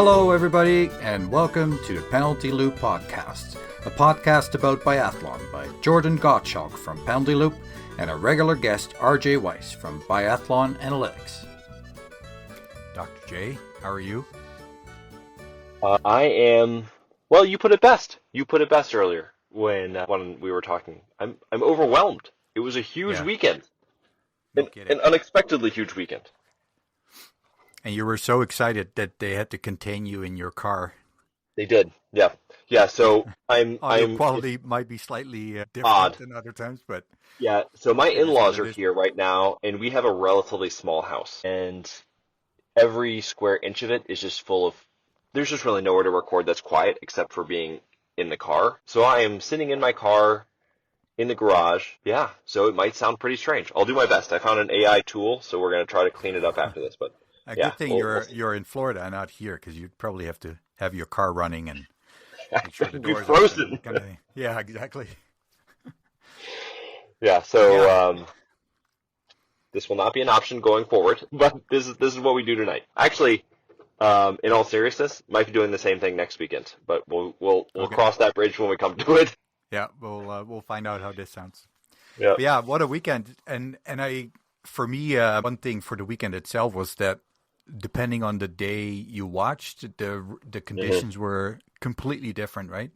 Hello, everybody, and welcome to the Penalty Loop Podcast, a podcast about biathlon by Jordan Gottschalk from Penalty Loop and a regular guest, RJ Weiss from Biathlon Analytics. Dr. J, how are you? I am. Well, you put it best. You put it best earlier when we were talking. I'm overwhelmed. It was a huge weekend, No an unexpectedly huge weekend. And you were so excited that they had to contain you in your car. They did, yeah. So Audio quality might be slightly different odd than other times, but yeah. So my it is in-laws what are it is. here right now, and we have a relatively small house, and every square inch of it is just full of. There's just really nowhere to record that's quiet except for being in the car. So I am sitting in my car in the garage. Yeah, so it might sound pretty strange. I'll do my best. I found an AI tool, so we're going to try to clean it up after this. But A yeah, good thing you're in Florida and not here, because you'd probably have to have your car running and make sure the Be doors frozen. open. Yeah, exactly. Yeah, so this will not be an option going forward, but this is what we do tonight. Actually, in all seriousness, might be doing the same thing next weekend, but we'll Okay. cross that bridge when we come to it. Yeah, we'll find out how this sounds. Yeah. But yeah, what a weekend! And for me, one thing for the weekend itself was that depending on the day you watched, the conditions were completely different, right?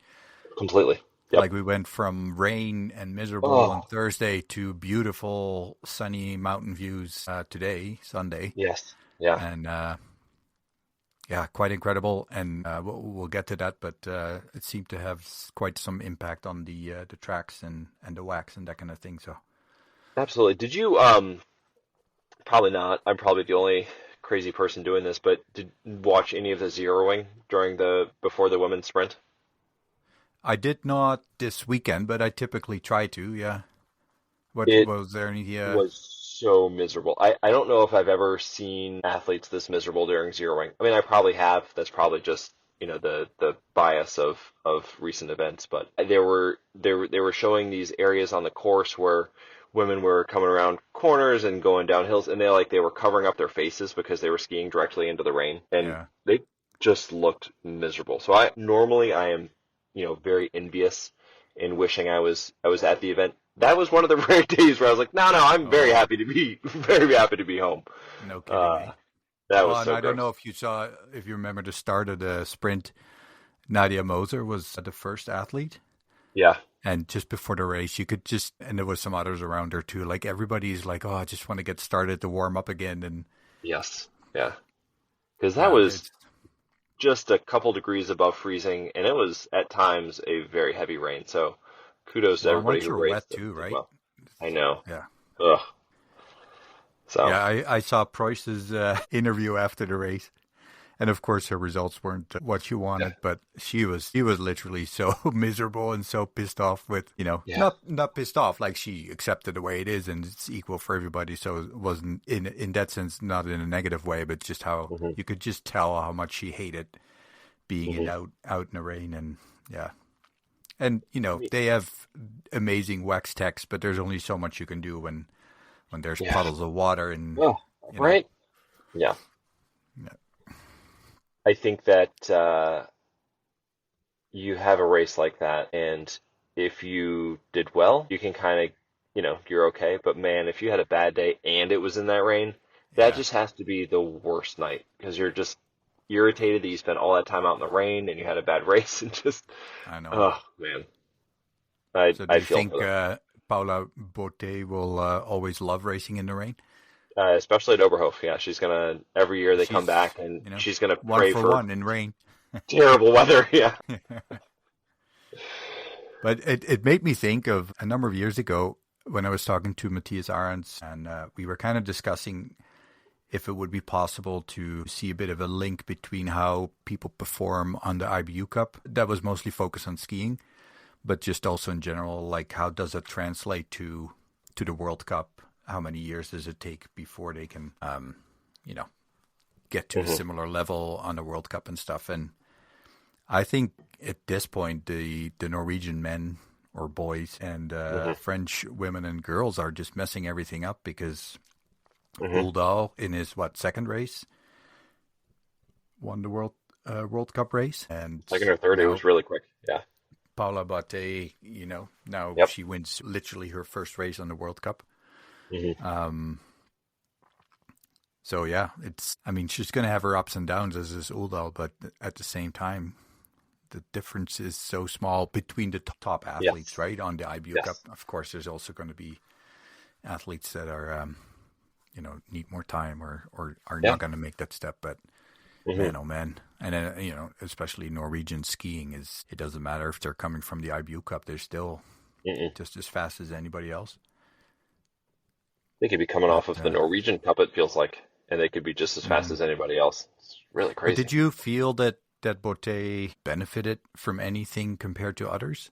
Completely. Yep. Like we went from rain and miserable on Thursday to beautiful sunny mountain views today, Sunday. Yes. Yeah. And yeah, quite incredible. And we'll get to that, but it seemed to have quite some impact on the tracks and the wax and that kind of thing. So Absolutely. Did you probably not. I'm probably the only crazy person doing this, but did you watch any of the zeroing before the women's sprint? I did not this weekend, but I typically try to. Yeah. What It was there any? was so miserable. I don't know if I've ever seen athletes this miserable during zeroing. I mean, I probably have. That's probably just, the bias of recent events, but they were showing these areas on the course where women were coming around corners and going down hills, and they were covering up their faces because they were skiing directly into the rain, and Yeah. they just looked miserable. So I am, very envious and wishing I was at the event. That was one of the rare days where I was like, no, I'm very happy to be home. No kidding. Eh? That Well, was and so I don't gross. know if you remember the start of the sprint. Nadia Moser was the first athlete. Yeah. And just before the race, and there was some others around her too. Like everybody's like, oh, I just want to get started to warm up again. And Yes. Yeah. Because that yeah, was just a couple degrees above freezing, and it was at times a very heavy rain. So kudos to well, everybody once who you're raced wet it too, as right? well. I know. Yeah. Ugh. So Yeah, I saw Preuss's interview after the race. And of course, her results weren't what she wanted, but she was literally so miserable and so pissed off with, yeah. not pissed off, like she accepted the way it is and it's equal for everybody. So it wasn't in that sense, not in a negative way, but just how you could just tell how much she hated being out in the rain. And yeah. And, they have amazing wax techs, but there's only so much you can do when there's puddles of water and, Oh, right? Yeah. Yeah. I think that you have a race like that, and if you did well, you can kind of, you're okay. But man, if you had a bad day and it was in that rain, that just has to be the worst night because you're just irritated that you spent all that time out in the rain and you had a bad race and just, I know. oh man, So do I you feel think for them. Paula Botte will always love racing in the rain? Especially at Oberhof. Yeah, she's gonna every year they come She's, back and she's gonna one pray for for one in rain. terrible weather. Yeah. But it made me think of a number of years ago when I was talking to Matthias Arends, and we were kind of discussing if it would be possible to see a bit of a link between how people perform on the IBU Cup. That was mostly focused on skiing, but just also in general, like how does it translate to the World Cup? How many years does it take before they can, get to a similar level on the World Cup and stuff? And I think at this point, the Norwegian men or boys and French women and girls are just messing everything up because Uldal in his second race won the world World Cup race. And second or third, it was really quick. Yeah. Paula Botte, now Yep. she wins literally her first race on the World Cup. Mm-hmm. So yeah, she's going to have her ups and downs as is Uldal, but at the same time, the difference is so small between the top athletes, right? On the IBU Cup, of course, there's also going to be athletes that are, need more time or are not going to make that step. But man, oh man, and then especially Norwegian skiing it doesn't matter if they're coming from the IBU Cup, they're still just as fast as anybody else. They could be coming off of the Norwegian Cup, it feels like, and they could be just as fast as anybody else. It's really crazy. But did you feel that Botte benefited from anything compared to others?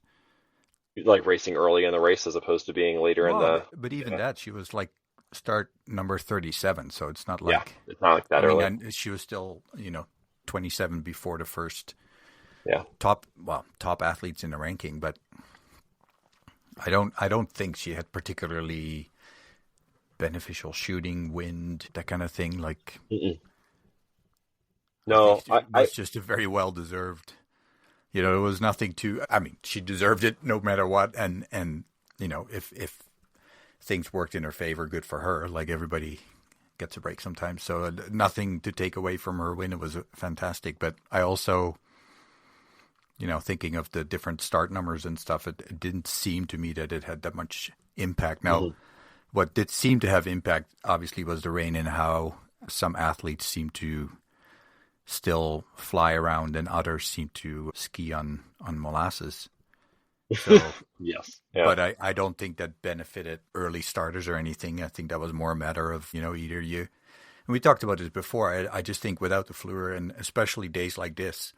Like racing early in the race as opposed to being later in the... But even that, she was like start number 37, so it's not like... it's not like that early. And she was still, 27 before the first top athletes in the ranking, but I don't think she had particularly beneficial shooting, wind, that kind of thing. Like, no, it was just a very well deserved. It was nothing to. I mean, she deserved it no matter what, and if things worked in her favor, good for her. Like, everybody gets a break sometimes, so nothing to take away from her win. It was fantastic, but I also, thinking of the different start numbers and stuff, it didn't seem to me that it had that much impact. Now. What did seem to have impact, obviously, was the rain and how some athletes seem to still fly around and others seem to ski on molasses. So, yes. Yeah. But I don't think that benefited early starters or anything. I think that was more a matter of, either you... And we talked about this before. I just think without the Fleur, and especially days like this,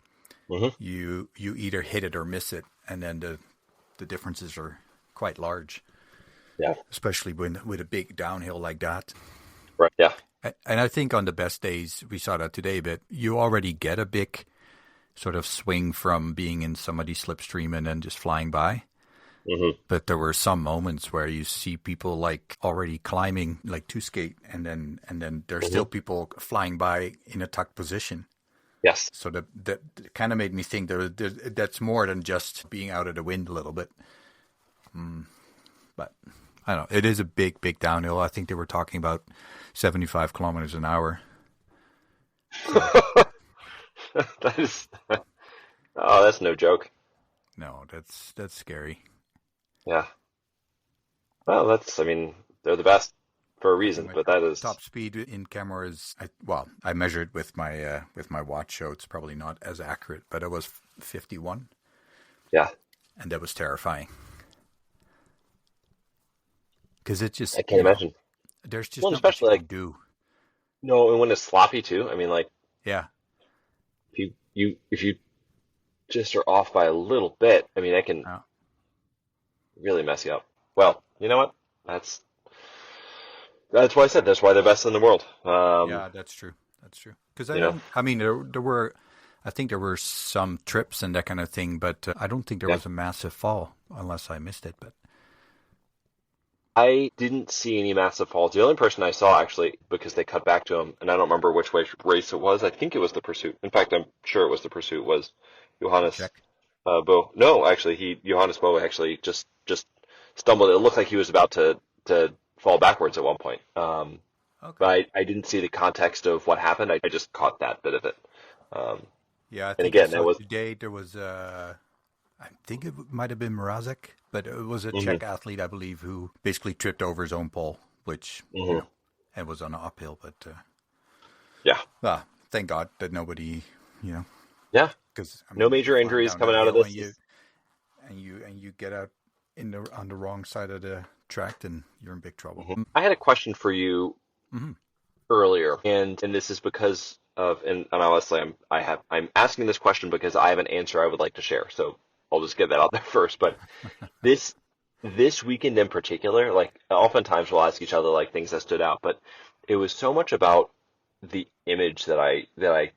you either hit it or miss it, and then the differences are quite large. Yeah, especially with a big downhill like that. Right. Yeah. And I think on the best days, we saw that today, but you already get a big sort of swing from being in somebody's slipstream and then just flying by. But there were some moments where you see people like already climbing like to skate, and then there's still people flying by in a tucked position. Yes. So that kind of made me think that's more than just being out of the wind a little bit. But I don't know. It is a big, big downhill. I think they were talking about 75 kilometers an hour. So. That's no joke. No, that's scary. Yeah. Well, they're the best for a reason, but that is... Top speed in camera is, I measured with my watch, so it's probably not as accurate, but it was 51. Yeah. And that was terrifying. Because it just... I can't imagine. There's just not much you can do. No, and when it's sloppy too. I mean, like... Yeah. If you just are off by a little bit, I mean, that can really mess you up. Well, you know what? That's why I said that's why they're best in the world. Yeah, that's true. That's true. Because there were, I think there were some trips and that kind of thing, but I don't think there was a massive fall unless I missed it. But I didn't see any massive falls. The only person I saw, actually, because they cut back to him, and I don't remember which race it was. I think it was the Pursuit. In fact, I'm sure it was the Pursuit. Was Johannes Boe? No, actually, Johannes Boe actually just stumbled. It looked like he was about to fall backwards at one point. But I didn't see the context of what happened. I just caught that bit of it. I think today there was I think it might have been Mrazek, but it was a Czech athlete, I believe, who basically tripped over his own pole, which it was on an uphill. But thank God that nobody, because no major injuries coming out of this. And you get out on the wrong side of the track, then you're in big trouble. I had a question for you earlier, and this is because of, and honestly, I'm asking this question because I have an answer I would like to share. So I'll just get that out there first. But this weekend in particular, like oftentimes we'll ask each other like things that stood out, but it was so much about the image that I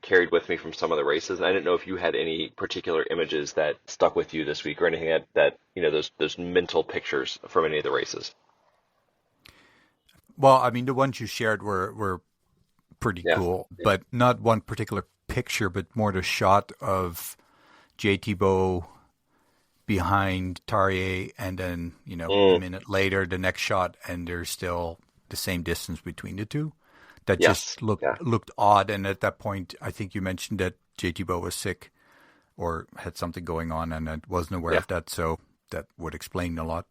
carried with me from some of the races, and I didn't know if you had any particular images that stuck with you this week or anything that those mental pictures from any of the races. Well, I mean, the ones you shared were pretty cool, but not one particular picture, but more the shot of JT Boe behind Tarrier, and then, a minute later, the next shot, and there's still the same distance between the two. That just looked odd. And at that point, I think you mentioned that JT Boe was sick or had something going on, and I wasn't aware of that, so that would explain a lot.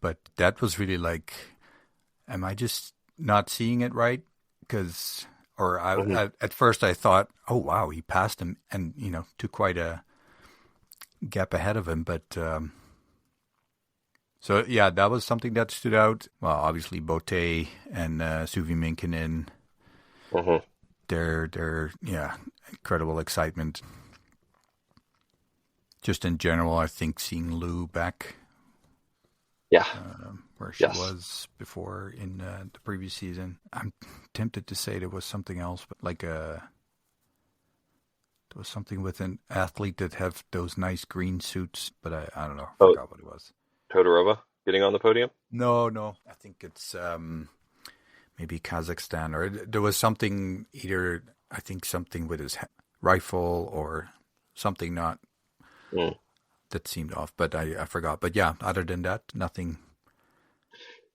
But that was really like, am I just not seeing it right? At first I thought, oh wow, he passed him, and to quite a gap ahead of him. But so yeah, that was something that stood out. Well, obviously Bote and Suvi Minkkinen, their incredible excitement. Just in general, I think seeing Lou back, where she was before in the previous season. I'm tempted to say there was something else, but there was something with an athlete that have those nice green suits, but I don't know. I forgot what it was. Todorova getting on the podium? No. I think it's maybe Kazakhstan, or there was something something with his rifle or something not. That seemed off, but I forgot. But yeah, other than that, nothing.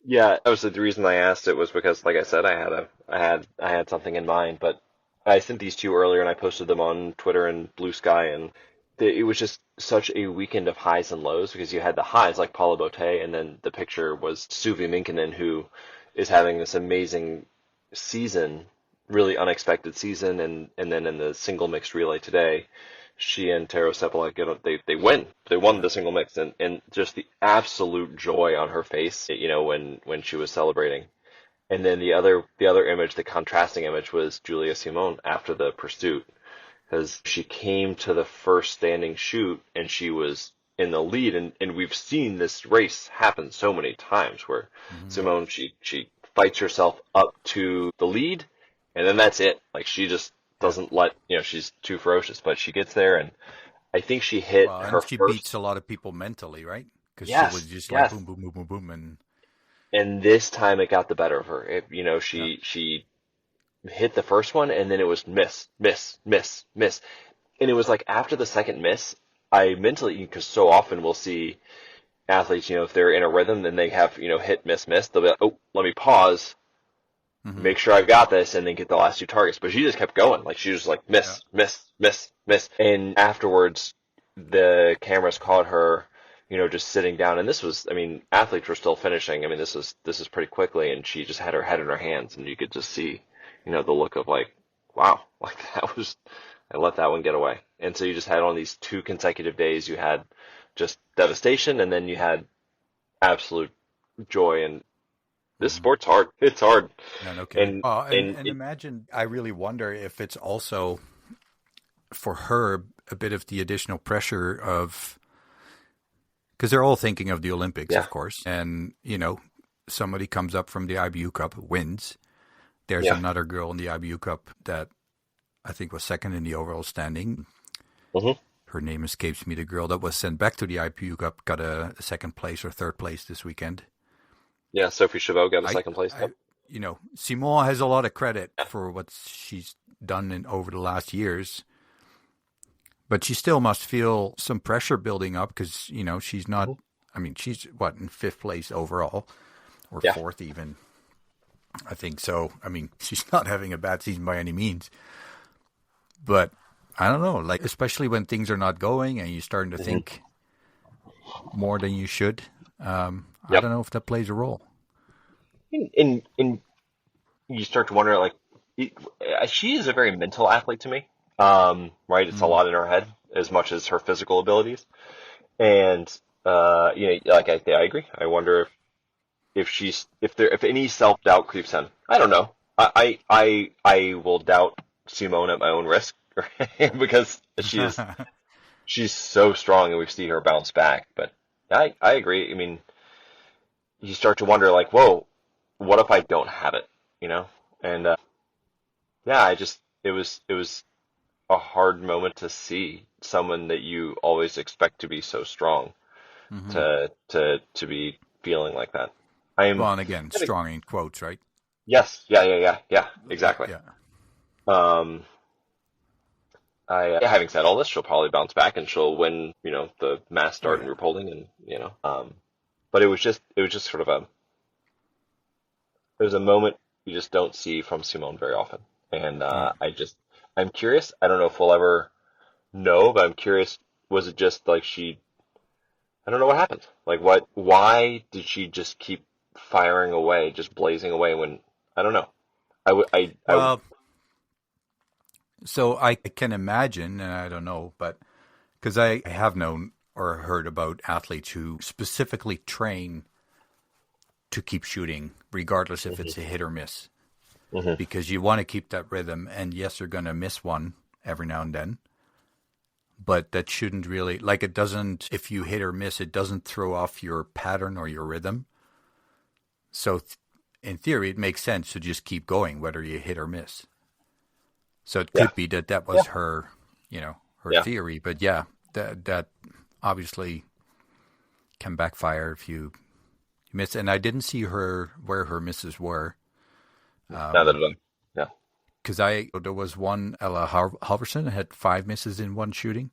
Yeah, obviously the reason I asked it was because, like I said, I had something in mind. But I sent these to you earlier, and I posted them on Twitter and Blue Sky, and it was just such a weekend of highs and lows, because you had the highs like Paula Bote, and then the picture was Suvi Minkkinen, who is having this amazing season, really unexpected season, and then in the single mixed relay today, she and Taro Sepala they won the single mix, and just the absolute joy on her face, when she was celebrating. And then the other image, the contrasting image, was Julia Simon after the pursuit, because she came to the first standing shoot and she was in the lead, and we've seen this race happen so many times where Simone, she fights herself up to the lead, and then that's it. Like, she just doesn't let, she's too ferocious, but she gets there, and I think she hit her she first... beats a lot of people mentally, right? Because she was just like boom, boom, boom, boom, boom, and this time it got the better of her. She hit the first one, and then it was miss, and it was like after the second miss, I mentally, because so often we'll see athletes, if they're in a rhythm, then they have, hit, miss, they'll be like, oh, let me pause. Make sure I've got this, and then get the last two targets. But she just kept going. Like, she was like, miss. And afterwards, the cameras caught her, just sitting down. And this was, athletes were still finishing. This is pretty quickly. And she just had her head in her hands, and you could just see, the look of like, wow, like I let that one get away. And so you just had on these 2 consecutive days, you had just devastation, and then you had absolute joy. And this sport's hard. It's hard. Yeah, no kidding. And imagine, I really wonder if it's also for her a bit of the additional pressure of, because they're all thinking of the Olympics, of course. And, somebody comes up from the IBU Cup, wins. There's another girl in the IBU Cup that I think was second in the overall standing. Her name escapes me. The girl that was sent back to the IBU Cup got a second place or third place this weekend. Yeah, Sophie Chavot got a second place. Simon has a lot of credit for what she's done over the last years, but she still must feel some pressure building up, because she's not. She's in 5th place overall, or 4th even. I think so. She's not having a bad season by any means, but I don't know. Like, especially when things are not going and you're starting to think more than you should. I don't know if that plays a role. And you start to wonder, like, she is a very mental athlete to me, right? It's a lot in her head as much as her physical abilities. And, like, I agree. I wonder if any self-doubt creeps in. I don't know. I will doubt Simone at my own risk, because she's so strong, and we've seen her bounce back. But I agree. You start to wonder, like, whoa, what if I don't have it, And it was a hard moment to see someone that you always expect to be so strong to be feeling like that. Well, and again, strong in quotes, right? Yes, yeah, exactly. Yeah. Having said all this, she'll probably bounce back and she'll win, the mass start and group holding, and but it was just sort of there's a moment you just don't see from Simone very often, and I'm curious. I don't know if we'll ever know, but I'm curious. Was it just like I don't know what happened. Like why did she just keep firing away, just blazing away when, I don't know. So I can imagine, and I don't know, but because I have known or heard about athletes who specifically train to keep shooting, regardless if it's a hit or miss, because you want to keep that rhythm. And yes, you're going to miss one every now and then, but that shouldn't really, like, it doesn't, if you hit or miss, it doesn't throw off your pattern or your rhythm. So in theory, it makes sense to just keep going, whether you hit or miss. So it could be that was her, her theory. But that obviously can backfire if you miss. And I didn't see where her misses were. Neither did I. Yeah. Because there was one, Ella Halverson had 5 misses in one shooting,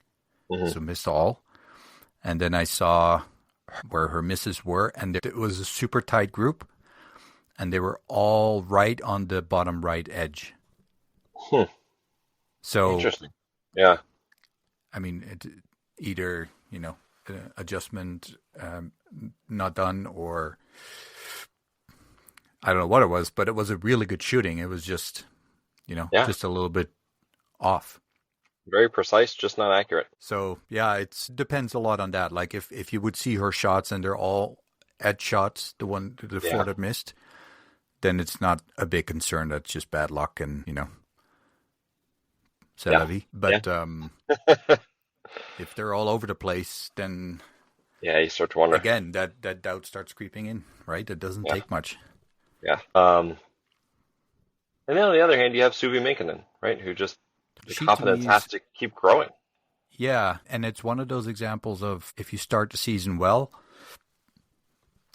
so missed all. And then I saw where her misses were, and it was a super tight group, and they were all right on the bottom right edge. So interesting. Yeah. I mean, either, adjustment not done, or I don't know what it was, but it was a really good shooting. It was just, just a little bit off. Very precise, just not accurate. So, yeah, it depends a lot on that. Like if you would see her shots and they're all edge shots, the four that missed, then it's not a big concern. That's just bad luck and, c'est la vie. But if they're all over the place, then you start to wonder. Again, that doubt starts creeping in, right? It doesn't take much. Yeah. And then on the other hand, you have Suvi Minkkinen, right? Who just, the confidence has to keep growing. Yeah, and it's one of those examples of if you start the season well,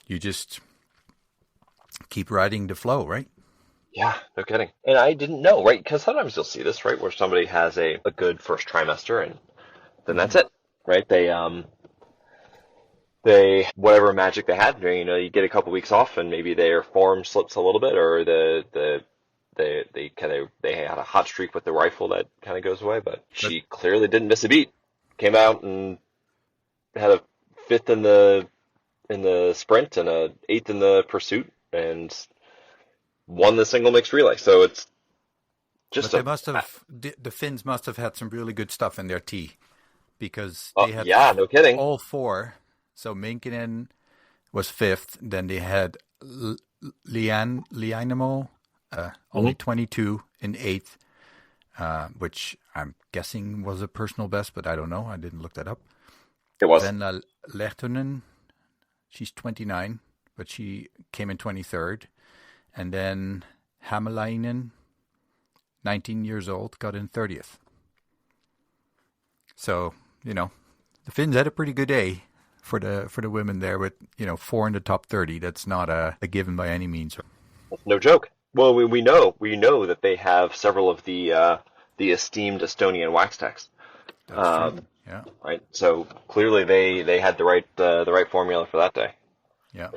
you just keep riding the flow, right? Yeah, no kidding. And I didn't know, right? Because sometimes you'll see this, right, where somebody has a good first trimester, and then that's it, right? They whatever magic they had, you get a couple weeks off, and maybe their form slips a little bit, or they had a hot streak with the rifle that kind of goes away. But she clearly didn't miss a beat. Came out and had a 5th in the sprint and a 8th in the pursuit, and won the single mixed relay. So it's just the Finns must have had some really good stuff in their tee, because they had no kidding, all 4. So Minkkinen was 5th. Then they had Jeanmonnot, only 22 in 8th, which I'm guessing was a personal best, but I don't know. I didn't look that up. It was. Then Lehtinen, she's 29, but she came in 23rd. And then Hämäläinen, 19 years old, got in 30th. So, the Finns had a pretty good day for the women there, with 4 in the top 30. That's not a given by any means. That's no joke. Well, we know that they have several of the esteemed Estonian wax techs. That's true. Yeah. Right. So clearly they had the right formula for that day. Yeah.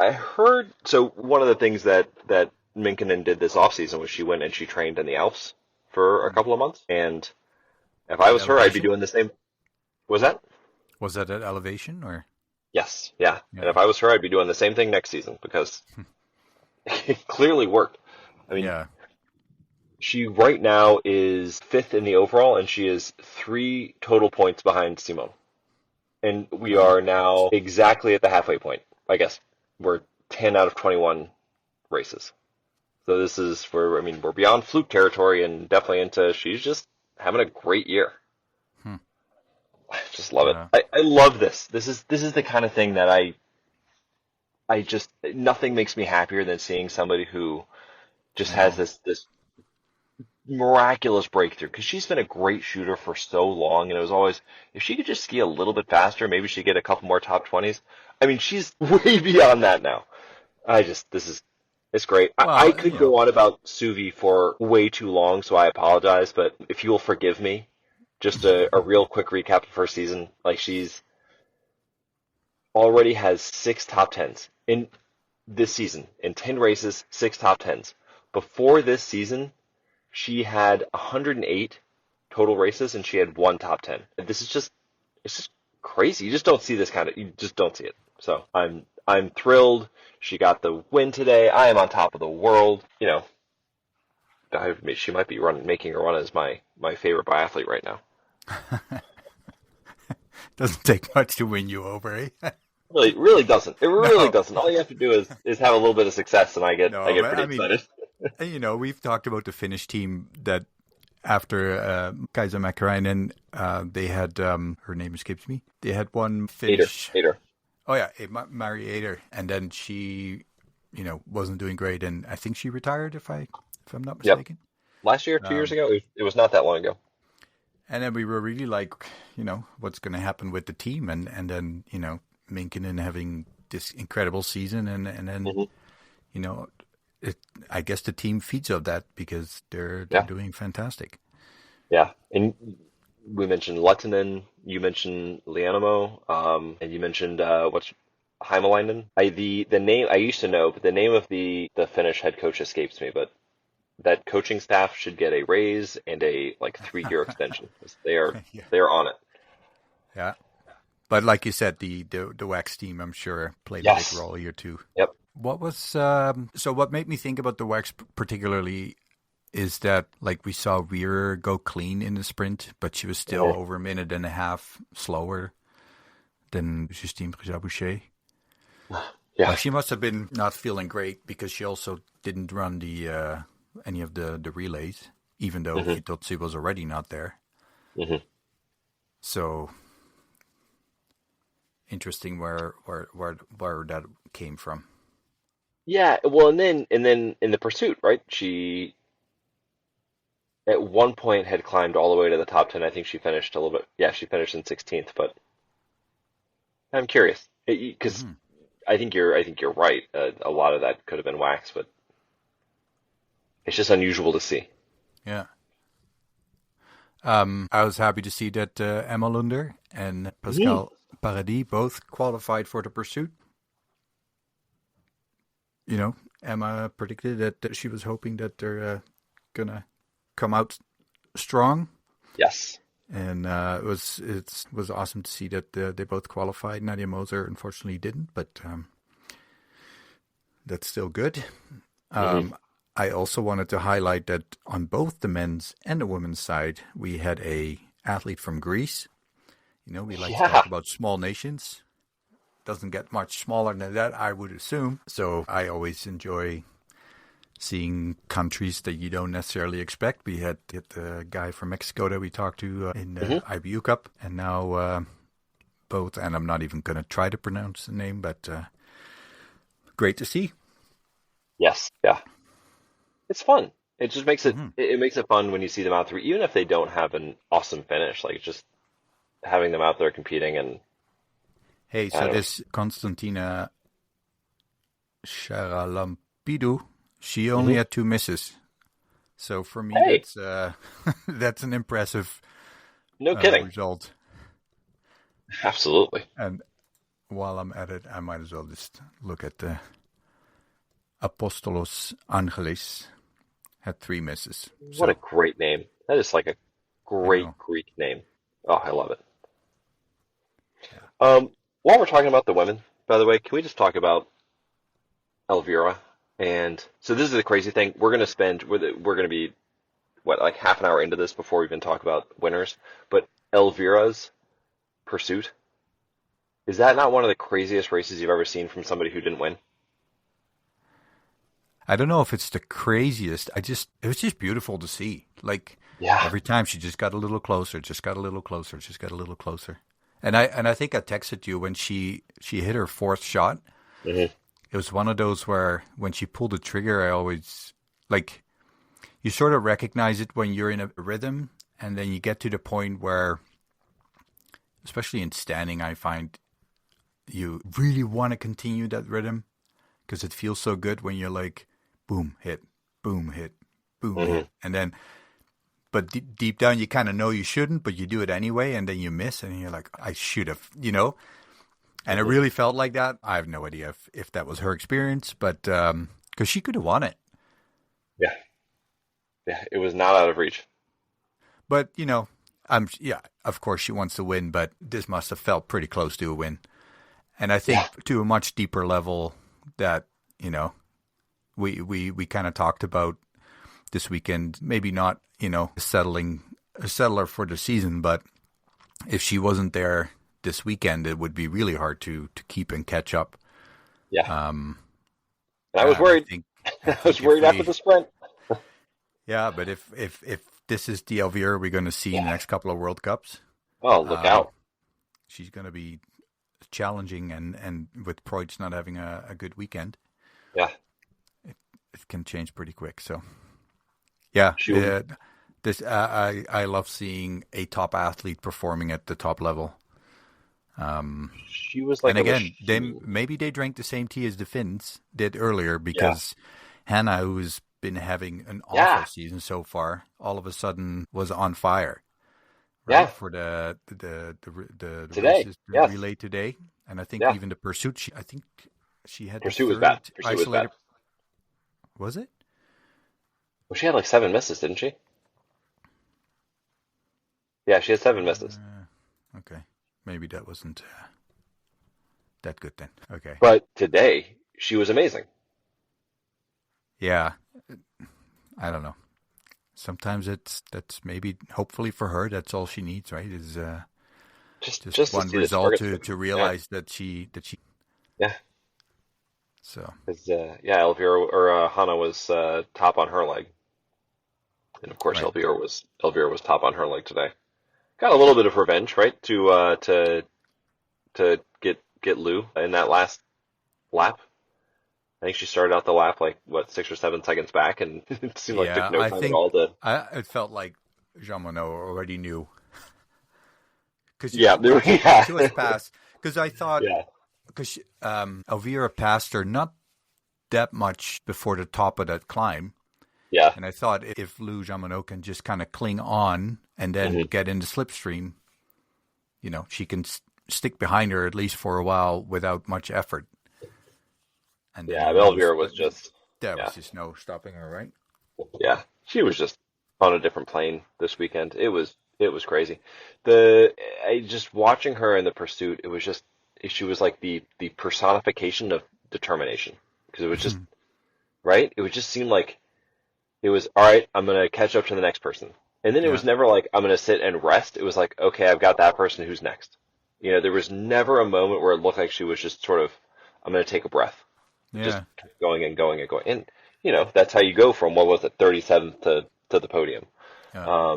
I heard, so one of the things that Minkkinen did this offseason was she went and she trained in the Alps for a couple of months. And if I was her, I'd be doing the same. Was that at elevation or? Yes. Yeah. And if I was her, I'd be doing the same thing next season, because it clearly worked. I mean, she right now is 5th in the overall, and she is 3 total points behind Simone. And we are now exactly at the halfway point. I guess we're 10 out of 21 races. So this is we're beyond fluke territory, and definitely into, she's just having a great year. I just love it. I love this. This is the kind of thing that I just, nothing makes me happier than seeing somebody who just has this miraculous breakthrough, because she's been a great shooter for so long, and it was always, if she could just ski a little bit faster, maybe she'd get a couple more top 20s. I mean, she's way beyond that now. This It's great. I Well, could go on about Suvi for way too long, so I apologize, but if you will forgive me, just a real quick recap of her season. Like, she's already has 6 top 10s in this season. In 10 races, 6 top 10s. Before this season, she had 108 total races and she had 1 top 10. This is just, it's just crazy. You just don't see this you just don't see it. So I'm thrilled. She got the win today. I am on top of the world. You know, she might be making a run as my favorite biathlete right now. Doesn't take much to win you over, eh? Really doesn't. It really No. doesn't. All you have to do is have a little bit of success, and I get pretty excited. You know, we've talked about the Finnish team that after Kaisa Mäkäräinen, they had, her name escapes me, they had one Finnish... Ader. Oh, yeah, Mari Ader. And then she, wasn't doing great, and I think she retired, if I'm not mistaken. Yep. Last year, 2 years ago, it was not that long ago. And then we were really like, what's going to happen with the team? And then, Minkkinen having this incredible season, and then, I guess the team feeds off that because they're doing fantastic. Yeah, and we mentioned Lettinen, you mentioned Lianamo, and you mentioned what's Heimalainen. The name I used to know, but the name of the Finnish head coach escapes me. But that coaching staff should get a raise and a 3-year extension. They are on it. Yeah. But like you said, the WAX team, I'm sure, played a big role here too. Yep. What was so? What made me think about the WAX particularly is that we saw Weir go clean in the sprint, but she was still over a minute and a half slower than Justine Boucher. Yeah, she must have been not feeling great because she also didn't run the any of the relays, even though Hitotsi was already not there. Mm-hmm. So. Interesting where that came from. Yeah, well, and then in the pursuit, right? She at one point had climbed all the way to the top 10. I think she finished a little bit. Yeah, she finished in 16th. But I'm curious because I think you're right. A lot of that could have been wax, but it's just unusual to see. Yeah. I was happy to see that Emma Lunder and Pascal Paradis both qualified for the pursuit. Emma predicted that she was hoping that they're gonna come out strong. Yes, and it was awesome to see that they both qualified. Nadia Moser unfortunately didn't, but that's still good. I also wanted to highlight that on both the men's and the women's side, we had a athlete from Greece. We like to talk about small nations. Doesn't get much smaller than that, I would assume. So I always enjoy seeing countries that you don't necessarily expect. We had the guy from Mexico that we talked to in the IBU Cup, and now both, and I'm not even going to try to pronounce the name, but great to see. Yes, yeah. It's fun. It just makes it it makes it fun when you see them out there, even if they don't have an awesome finish. Just having them out there competing and. Hey, so this Constantina Charalampidou, she only had 2 misses. So for me, that's an impressive result. Absolutely. And while I'm at it, I might as well just look at the Apostolos Angelis. Had 3 misses. What a great name. That is a great Greek name. Oh, I love it. Yeah. While we're talking about the women, by the way, can we just talk about Elvira? And so this is the crazy thing. We're going to be, half an hour into this before we even talk about winners. But Elvira's pursuit, is that not one of the craziest races you've ever seen from somebody who didn't win? I don't know if it's the craziest. It was just beautiful to see. Every time she just got a little closer, just got a little closer, just got a little closer. And I think I texted you when she hit her 4th shot. Mm-hmm. It was one of those where when she pulled the trigger, I always you sort of recognize it when you're in a rhythm, and then you get to the point where, especially in standing, I find you really want to continue that rhythm because it feels so good when you're boom, hit, boom, hit, boom, Mm-hmm. hit. And then, but deep down, you kind of know you shouldn't, but you do it anyway, and then you miss, and you're like, I should have, And it really felt like that. I have no idea if that was her experience, but because she could have won it. Yeah. Yeah, it was not out of reach. But, of course she wants to win, but this must have felt pretty close to a win. And I think to a much deeper level that, we kind of talked about this weekend, maybe not, a settler for the season, but if she wasn't there this weekend, it would be really hard to keep and catch up. Yeah. And I was worried. I was worried after the sprint. Yeah, but if this is the Elvira we're going to see in the next couple of World Cups, oh, look out! She's going to be challenging, and with Preutz not having a good weekend, it can change pretty quick. So, I love seeing a top athlete performing at the top level. She was like, and again, maybe they drank the same tea as the Finns did earlier because Hannah, who's been having an awful season so far, all of a sudden was on fire. Right? Yeah, for the races, the relay today, and I think even the pursuit. I think she had pursuit was bad. Pursuit was bad. Was it? Well, she had like 7 misses, didn't she? Yeah, she had 7 misses. Okay, maybe that wasn't that good then. Okay, but today she was amazing. Yeah, I don't know. Sometimes that's maybe, hopefully for her, that's all she needs, right? Is just one result to realize that she. Yeah. So. Because Elvira or Hannah was top on her leg, and of course Elvira was top on her leg today. Got a little bit of revenge, right? To get Lou in that last lap. I think she started out the lap 6 or 7 seconds back, and it seemed like it took no time at all to. It felt like Jeanmonnot already knew. She was passed. Because I thought, because Elvira passed her not that much before the top of that climb. Yeah. And I thought if Lou Jeanmonnot can just kind of cling on and then get in the slipstream, she can stick behind her at least for a while without much effort. And Elvira was just... There was just no stopping her, right? Yeah, she was just on a different plane this weekend. It was crazy. Just watching her in the pursuit, it was just... She was like the personification of determination. Because it was just... Right? It would just seem like it was, all right, I'm going to catch up to the next person. And then it was never like, I'm going to sit and rest. It was like, okay, I've got that person, who's next? There was never a moment where it looked like she was just sort of, I'm going to take a breath. Yeah. Just going and going and going. And, that's how you go from, 37th to the podium. Yeah.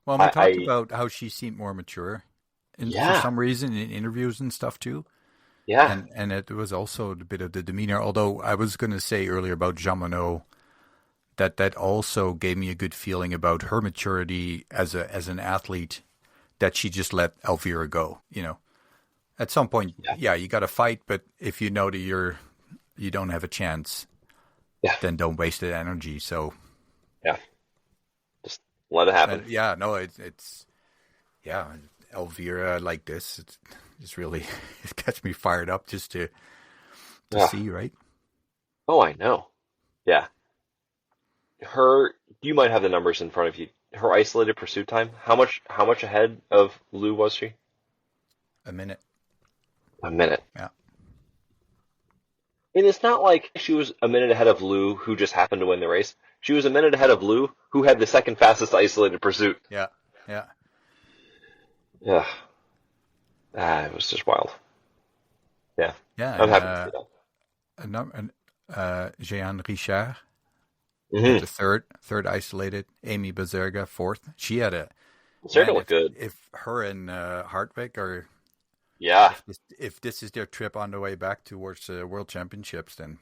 Well, we talked about how she seemed more mature for some reason in interviews and stuff too. Yeah. And it was also a bit of the demeanor, although I was going to say earlier about Jeanmonnot that also gave me a good feeling about her maturity as an athlete, that she just let Elvira go, At some point, you got to fight, but if you know that you don't have a chance, then don't waste that energy. So, just let it happen. It's Elvira like this. It's really it gets me fired up just to see, right? Oh, I know. Yeah. You might have the numbers in front of you. Her isolated pursuit time. How much ahead of Lou was she? A minute. Yeah. And it's not like she was a minute ahead of Lou, who just happened to win the race. She was a minute ahead of Lou, who had the second fastest isolated pursuit. Yeah. It was just wild. Yeah. Yeah. I'm happy to see that. Jeanne Richard, the third isolated. Amy Bezerga, fourth. She had a... Bezerga looked good. If her and Hartwig are... Yeah. If this is their trip on the way back towards the World Championships, then...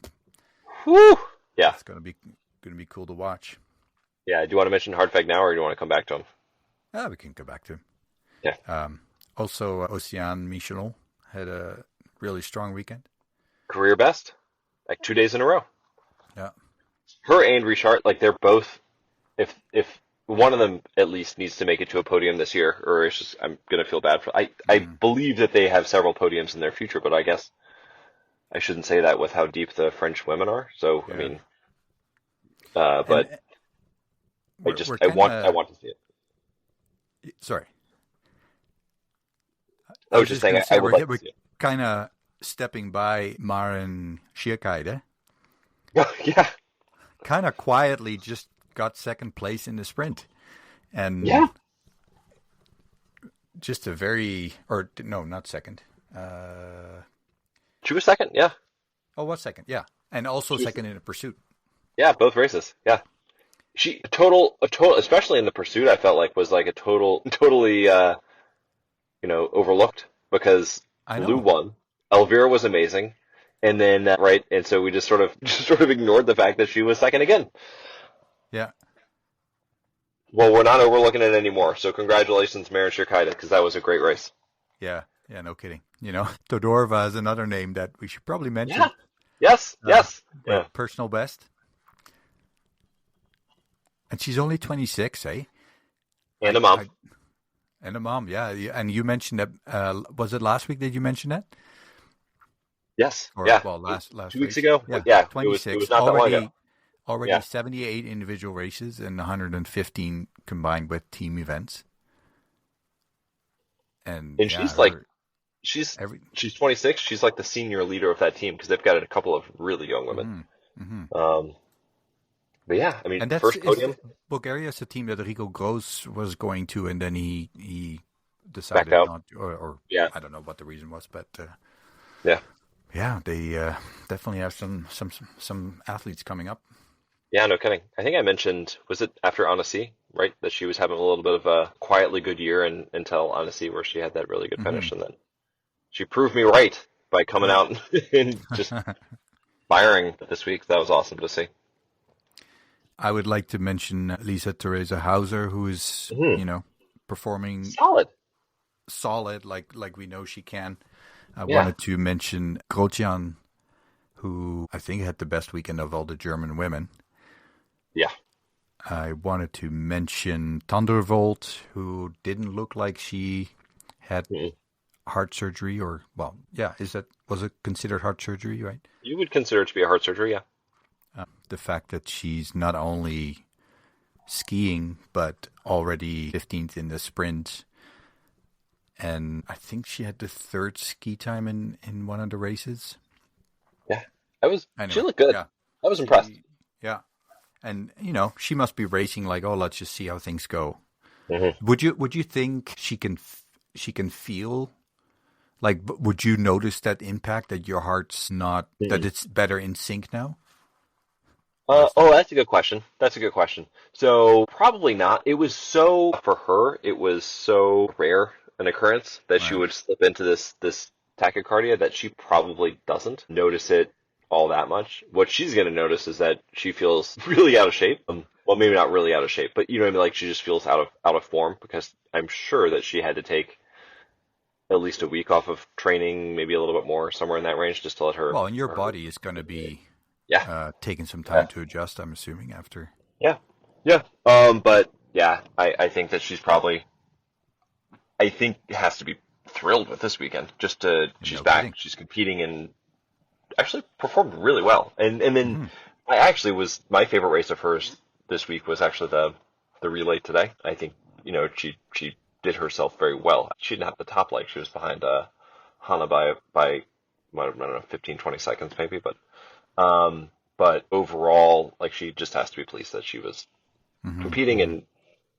Whew! Yeah. It's going to be cool to watch. Yeah. Do you want to mention Hartwig now, or do you want to come back to him? We can go back to him. Yeah. Also, Océane Michelon had a really strong weekend. Career best, 2 days in a row. Yeah. her and Richard, like they're both, if one of them at least needs to make it to a podium this year, or it's just I'm gonna feel bad for. I believe that they have several podiums in their future, but I guess I shouldn't say that with how deep the French women are. So Yeah. I mean, And but I want to see it. Sorry. I was just saying I would like to see it. Kind of stepping by Maren Schierkeide. Yeah. Kind of quietly just got second place in the sprint. And yeah. Just a very, or no, not second. She was second, yeah. Oh, what second? Yeah. And also second in the pursuit. Yeah, both races. Yeah. She a total, especially in the pursuit, I felt like was like a totally, overlooked because Lou won. Elvira was amazing. And then, right. And so we just sort of ignored the fact that she was second again. Yeah. Well, we're not overlooking it anymore. So congratulations, Maren Schierkeide, because that was a great race. Yeah. Yeah. No kidding. Todorova is another name that we should probably mention. Yeah. Yes. Yes. Yeah. Personal best. And she's only 26, eh? And a mom. And a mom, yeah. And you mentioned that, was it last week that you mentioned that? Yes. Yeah. Well, last 2 weeks ago? Yeah. 26. It was not that long ago. Already 78 individual races and 115 combined with team events. And she's like, she's 26. She's like the senior leader of that team because they've got a couple of really young women. Mm-hmm. But yeah, I mean, and first podium. Bulgaria is a team that Rico Gross was going to, and then he decided not to, or I don't know what the reason was, but they definitely have some athletes coming up. Yeah, no kidding. I think I mentioned, was it after Annecy, right, that she was having a little bit of a quietly good year until Annecy, where she had that really good finish, and then she proved me right by coming out and just firing this week. That was awesome to see. I would like to mention Lisa Teresa Hauser, who is, performing solid, like we know she can. I wanted to mention Grotjan, who I think had the best weekend of all the German women. Yeah. I wanted to mention Thundervolt, who didn't look like she had heart surgery, was it considered heart surgery, right? You would consider it to be a heart surgery, yeah. The fact that she's not only skiing, but already 15th in the sprint. And I think she had the third ski time in one of the races. Yeah. She looked good. Yeah. I was impressed. Yeah. And, she must be racing like, let's just see how things go. Mm-hmm. Would you think she can feel, like, would you notice that impact that your heart's not, that it's better in sync now? That's a good question. So probably not. For her, it was so rare an occurrence that she would slip into this tachycardia that she probably doesn't notice it all that much. What she's going to notice is that she feels really out of shape. Well, maybe not really out of shape, but you know what I mean? Like she just feels out of form because I'm sure that she had to take at least a week off of training, maybe a little bit more, somewhere in that range, just to let her. Well, and your body is going to be taking some time to adjust, I'm assuming, after. Yeah. But yeah, I think that she's probably, has to be thrilled with this weekend. She's back, kidding. She's competing and actually performed really well. And then my favorite race of hers this week was actually the relay today. I think, she did herself very well. She didn't have the top leg. She was behind Hannah by I don't know, 15, 20 seconds maybe, but overall, like she just has to be pleased that she was competing and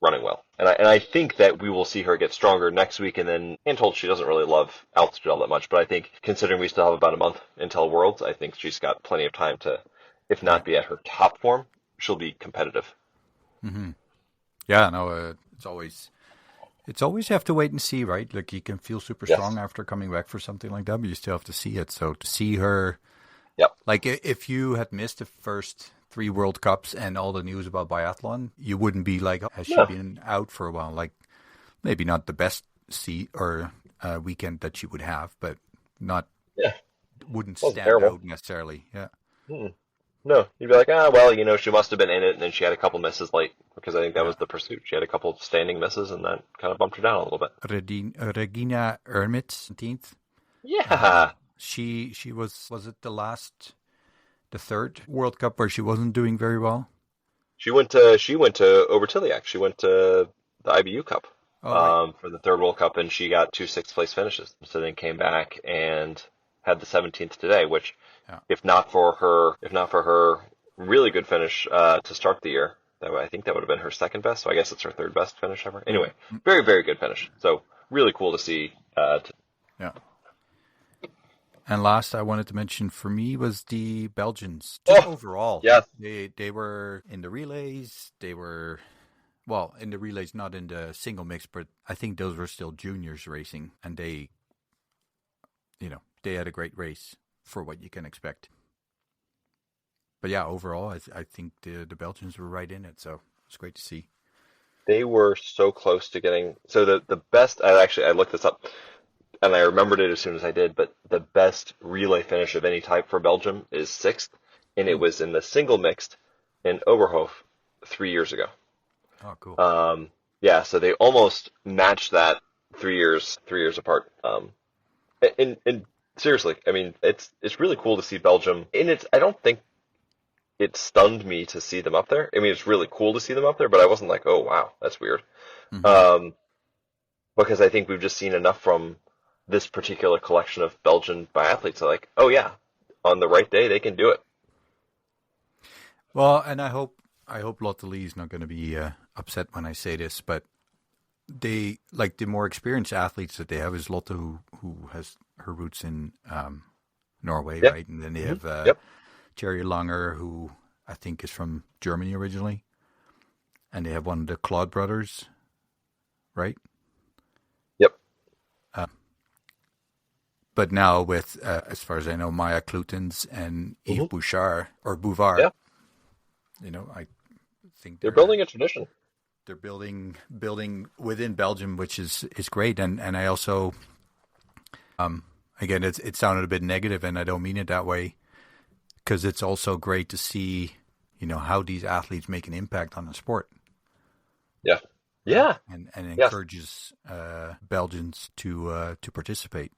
running well. And I think that we will see her get stronger next week. And then Anne told she doesn't really love altitude all that much, but I think considering we still have about a month until Worlds, I think she's got plenty of time to, if not be at her top form, she'll be competitive. Mm-hmm. Yeah, no, it's always have to wait and see, right? Like you can feel super strong after coming back for something like that, but you still have to see it. So to see her, like if you had missed the first 3 World Cups and all the news about biathlon, you wouldn't be like, has she been out for a while? Like maybe not the best weekend that she would have, but not wouldn't stand out necessarily. Yeah. No. You'd be like, well, she must have been in it, and then she had a couple misses late, because I think that was the pursuit. She had a couple standing misses, and that kind of bumped her down a little bit. Regina Ermit, 17th. Yeah. She was it the third World Cup where she wasn't doing very well? She went to Obertiliac. She went to the IBU Cup Right. for the third World Cup, and she got 2 sixth place finishes. So then came back and had the 17th today, which, Yeah. if not for her really good finish to start the year, I think that would have been her second best. So I guess it's her third best finish ever. Anyway, very, very good finish. So really cool to see. Yeah. And last I wanted to mention for me was the Belgians. Just overall. Yeah. They were in the relays. They were, in the relays, not in the single mix, but I think those were still juniors racing. And they had a great race for what you can expect. But yeah, overall, I think the Belgians were right in it. So it's great to see. They were so close to getting, so the best, I looked this up, and I remembered it as soon as I did, but the best relay finish of any type for Belgium is 6th, and it was in the single mixed in Oberhof 3 years ago. Oh, cool. Yeah, so they almost matched that 3 years apart. And seriously, I mean, it's really cool to see Belgium, and I don't think it stunned me to see them up there. I mean, it's really cool to see them up there, but I wasn't like, oh wow, that's weird. Mm-hmm. Because I think we've just seen enough from this particular collection of Belgian biathletes. So like, oh yeah, on the right day they can do it. Well, and I hope Lotte Lee is not going to be upset when I say this, but they, like, the more experienced athletes that they have is Lotte, who has her roots in Norway, right? And then they have Jerry Langer, who I think is from Germany originally, and they have one of the Claude brothers, right? Yep. But now with, as far as I know, Maya Kloetens and Yves Bouvard, I think they're building a tradition. They're building within Belgium, which is great. And I also, again, it sounded a bit negative, and I don't mean it that way, because it's also great to see, how these athletes make an impact on the sport. Yeah. Yeah. And encourages Belgians to participate.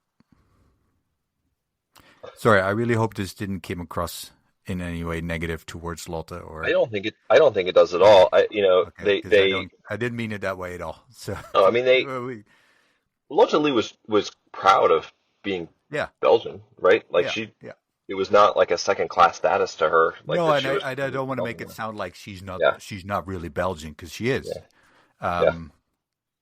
Sorry, I really hope this didn't come across in any way negative towards Lotte. Or I don't think it does at all. I didn't mean it that way at all. So no, I mean Lotte Lee was proud of being Belgian, right? Like it was not like a second class status to her. Like no, and I don't want to make it sound like she's not really Belgian, because she is. Yeah.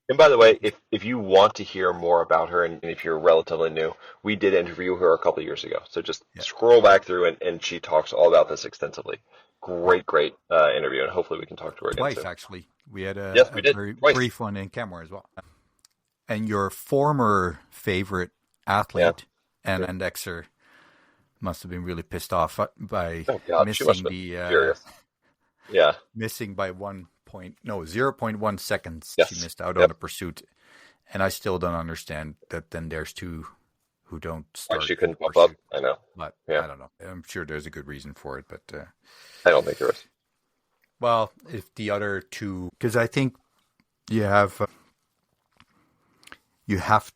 And by the way, if you want to hear more about her, and if you're relatively new, we did interview her a couple of years ago. So just scroll back through, and she talks all about this extensively. Great interview, and hopefully we can talk to her again twice, soon. Actually. We had a very brief one in camera as well. And your former favorite athlete, Ann Endexer, must have been really pissed off by missing the missing by 0.1 seconds. Yes. She missed out on the pursuit, and I still don't understand that. Then there's two who don't start. She couldn't pop up. I know, but I don't know. I'm sure there's a good reason for it, but I don't think there is. Well, if the other two, because I think you have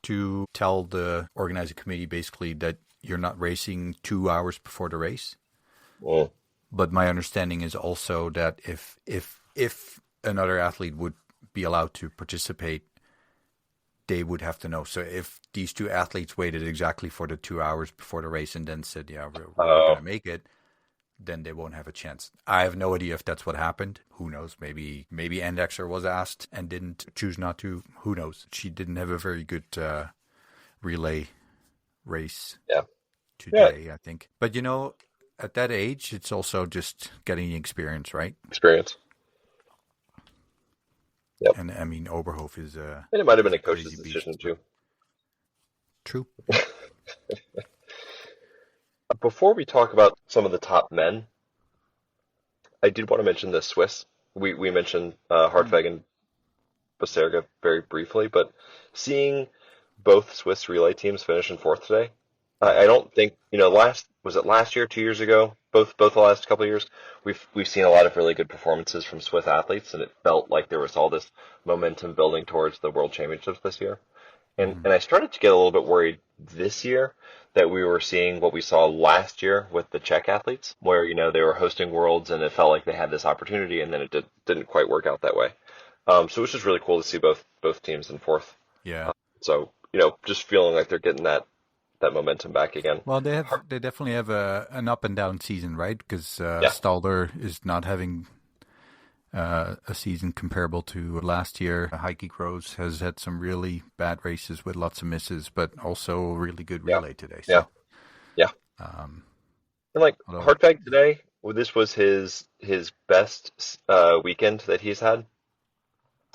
to tell the organizing committee basically that you're not racing 2 hours before the race. Well, but my understanding is also that if another athlete would be allowed to participate, they would have to know. So if these two athletes waited exactly for the 2 hours before the race and then said, we're going to make it, then they won't have a chance. I have no idea if that's what happened. Who knows? Maybe Endexer was asked and didn't choose not to. Who knows? She didn't have a very good relay race today, I think. But, at that age, it's also just getting the experience, right? Experience. Yep. And I mean, Oberhof is and it might have been a coach's decision too. True. Before we talk about some of the top men, I did want to mention the Swiss. We mentioned Hartweg and Boserga very briefly, but seeing both Swiss relay teams finish in fourth today, I don't think, was it last year, 2 years ago? Both the last couple of years, we've seen a lot of really good performances from Swiss athletes, and it felt like there was all this momentum building towards the World Championships this year. And I started to get a little bit worried this year that we were seeing what we saw last year with the Czech athletes, where they were hosting Worlds and it felt like they had this opportunity, and then it didn't quite work out that way. So it was just really cool to see both teams in fourth. Yeah. So just feeling like they're getting that momentum back again. Well, they definitely have an up and down season, right? Because Stalder is not having a season comparable to last year. Heike Gross has had some really bad races with lots of misses, but also a really good relay today. So. Yeah. And Hartweg today, this was his best weekend that he's had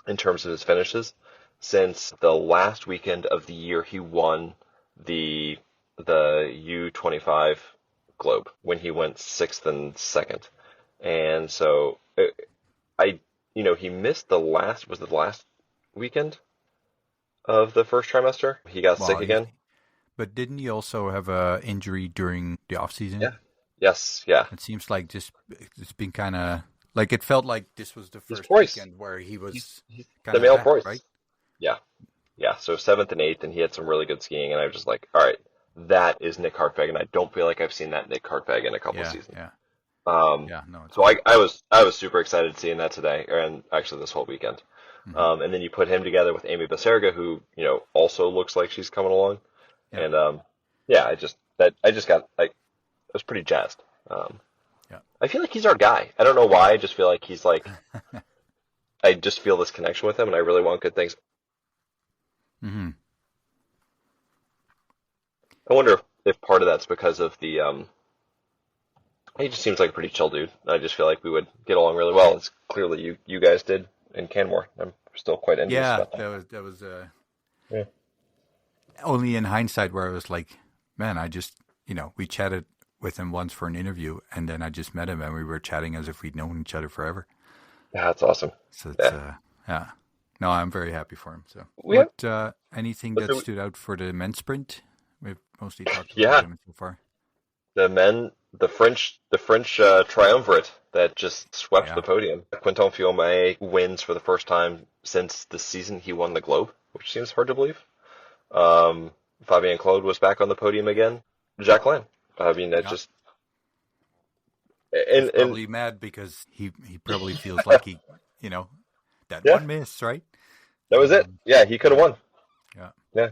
in terms of his finishes since the last weekend of the year he won the U25 Globe when he went 6th and 2nd. And so he missed the last weekend of the first trimester. He got sick again. But didn't he also have an injury during the off season? Yeah. Yes. Yeah. It seems like it's been kind of like it felt like this was the first weekend where he was kind of the male Preuss, right? Yeah. Yeah. So 7th and 8th, and he had some really good skiing, and I was just like, all right, that is Nick Hartweg, and I don't feel like I've seen that Nick Hartweg in a couple of seasons. Yeah. So I was super excited seeing that today, and actually this whole weekend. Mm-hmm. And then you put him together with Amy Baserga, who also looks like she's coming along, and I was pretty jazzed. I feel like he's our guy. I don't know why. I just feel like he's like I just feel this connection with him, and I really want good things. Mm-hmm. I wonder if part of that's because of the he just seems like a pretty chill dude. I just feel like we would get along really well. It's clearly you guys did in Canmore. I'm still quite envious about that. That was only in hindsight where I was like, man, I just we chatted with him once for an interview, and then I just met him and we were chatting as if we'd known each other forever. Yeah, that's awesome. So it's, no, I'm very happy for him. So anything that stood out for the men's sprint? We've mostly talked about him so far. The French triumvirate that just swept the podium. Quentin Fiume wins for the first time since the season he won the Globe, which seems hard to believe. Fabien Claude was back on the podium again. Jacqueline. I mean, that just... He's probably mad because he probably feels like he, that one miss, right? That was it. Yeah, he could have won. Yeah.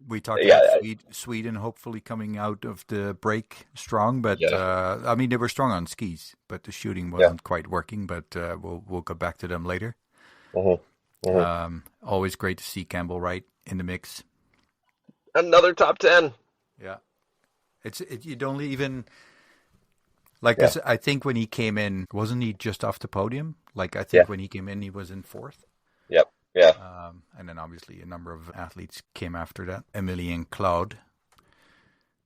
We talked about Sweden hopefully coming out of the break strong, but I mean, they were strong on skis, but the shooting wasn't quite working, but we'll go back to them later. Mm-hmm. Mm-hmm. Always great to see Campbell Wright in the mix. Another top 10. Yeah. You don't even... this, I think when he came in, wasn't he just off the podium? Like, I think when he came in, he was in 4th. Yep. Yeah. And then obviously a number of athletes came after that. Emilien Claude.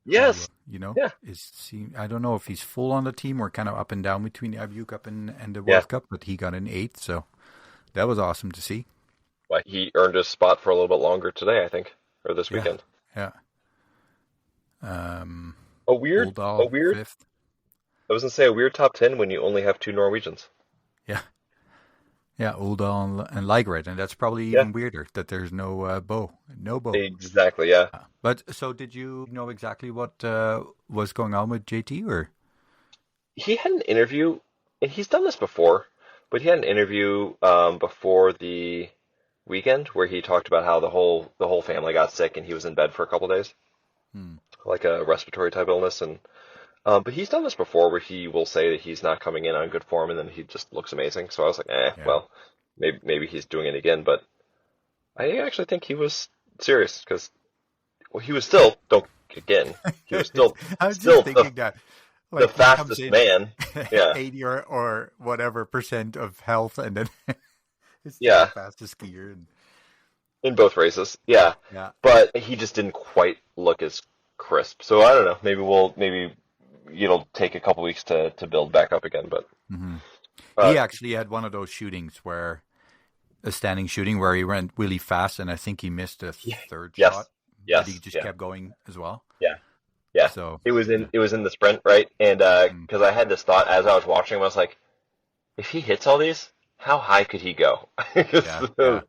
Yes. I don't know if he's full on the team or kind of up and down between the IBU Cup and the World Cup, but he got an 8th, so that was awesome to see. Well, he earned his spot for a little bit longer today, I think, or this weekend. Yeah. A weird 5th. I was going to say a weird top 10 when you only have 2 Norwegians. Yeah. Yeah, Oldal and Laegreid, and that's probably even weirder that there's no Boe. No Boe. Exactly, yeah. But so did you know exactly what was going on with JT, or? He had an interview, and he's done this before, but he had an interview before the weekend where he talked about how the whole family got sick and he was in bed for a couple days. Like a respiratory type illness, and but he's done this before where he will say that he's not coming in on good form and then he just looks amazing. So I was like, well, maybe he's doing it again. But I actually think he was serious because he was still he was still I was just thinking that the fastest man, 80 or whatever % of health, and then it's the fastest skier in both races. Yeah, but he just didn't quite look as crisp. So I don't know. Maybe it'll take a couple weeks to build back up again. But he actually had one of those shootings a standing shooting where he went really fast, and I think he missed a third shot. Yes, but he just kept going as well. Yeah, So it was in the sprint, right? And mm, because I had this thought as I was watching him, I was like, if he hits all these, how high could he go? yeah, yeah,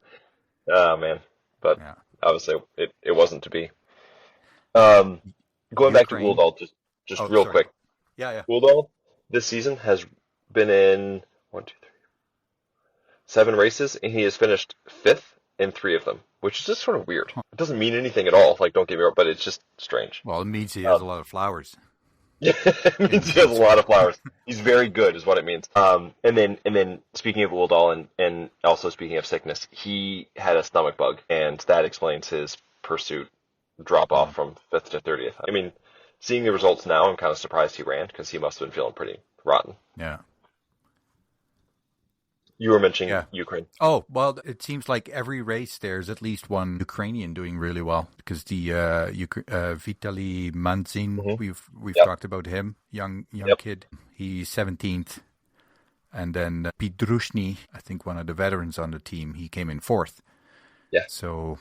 Oh man, but yeah. obviously it wasn't to be. Um, Going back to Ukraine. Gouldall, just Oh, real sorry. quick. Yeah, yeah. Gouldall this season has been in 7 races, and he has finished 5th in 3 of them, which is just sort of weird. Huh. It doesn't mean anything at all. Like, don't get me wrong, but it's just strange. Well, it means he has Um, a lot of flowers it in means the he has a lot bloodstream. of flowers. He's very good, is what it means. And then speaking of Gouldall and also speaking of sickness, he had a stomach bug, and that explains his pursuit drop off Mm, from 5th to 30th. I mean, seeing the results now, I'm kind of surprised he ran because he must have been feeling pretty rotten. yeah, You were mentioning yeah. Ukraine. Oh, well, it seems like every race there's at least one Ukrainian doing really well because the Vitaly Manzin, Hmm. we've Yep. talked about him, young Yep. kid. He's 17th, and then Pidrushny, I think one of the veterans on the team, he came in 4th. Yeah. So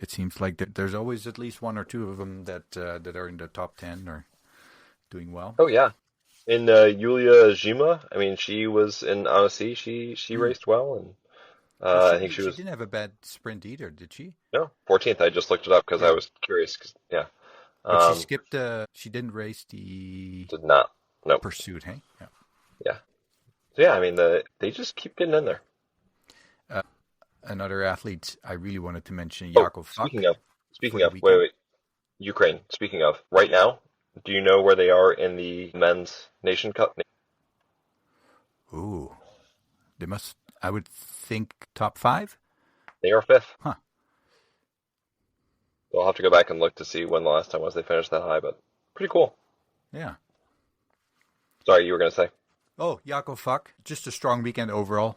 it seems like there's always at least one or two of them that are in the top 10 or doing well. Oh yeah. And Yulia Zhima, I mean, she was in Annecy. She Hmm. raced well, and Well, I think she she was didn't have a bad sprint either, did she? no 14th. I just looked it up because I Yeah, was curious. 'Cause, yeah, but she um, skipped. She didn't race the did not. Nope. pursuit. Hey, yeah. Yeah. So yeah, I mean, they just keep getting in there. Uh, Another athlete I really wanted to mention, Oh, Jakov Fak, for speaking the of, wait, weekend. wait, Ukraine. Speaking of, right now, do you know where they are in the men's Nation Cup? Ooh, they must. I would think top 5. They are 5th. Huh? So I'll have to go back and look to see when the last time was they finished that high, but pretty cool. Yeah. Sorry, you were gonna say. Oh, Jakov Fak, just a strong weekend overall.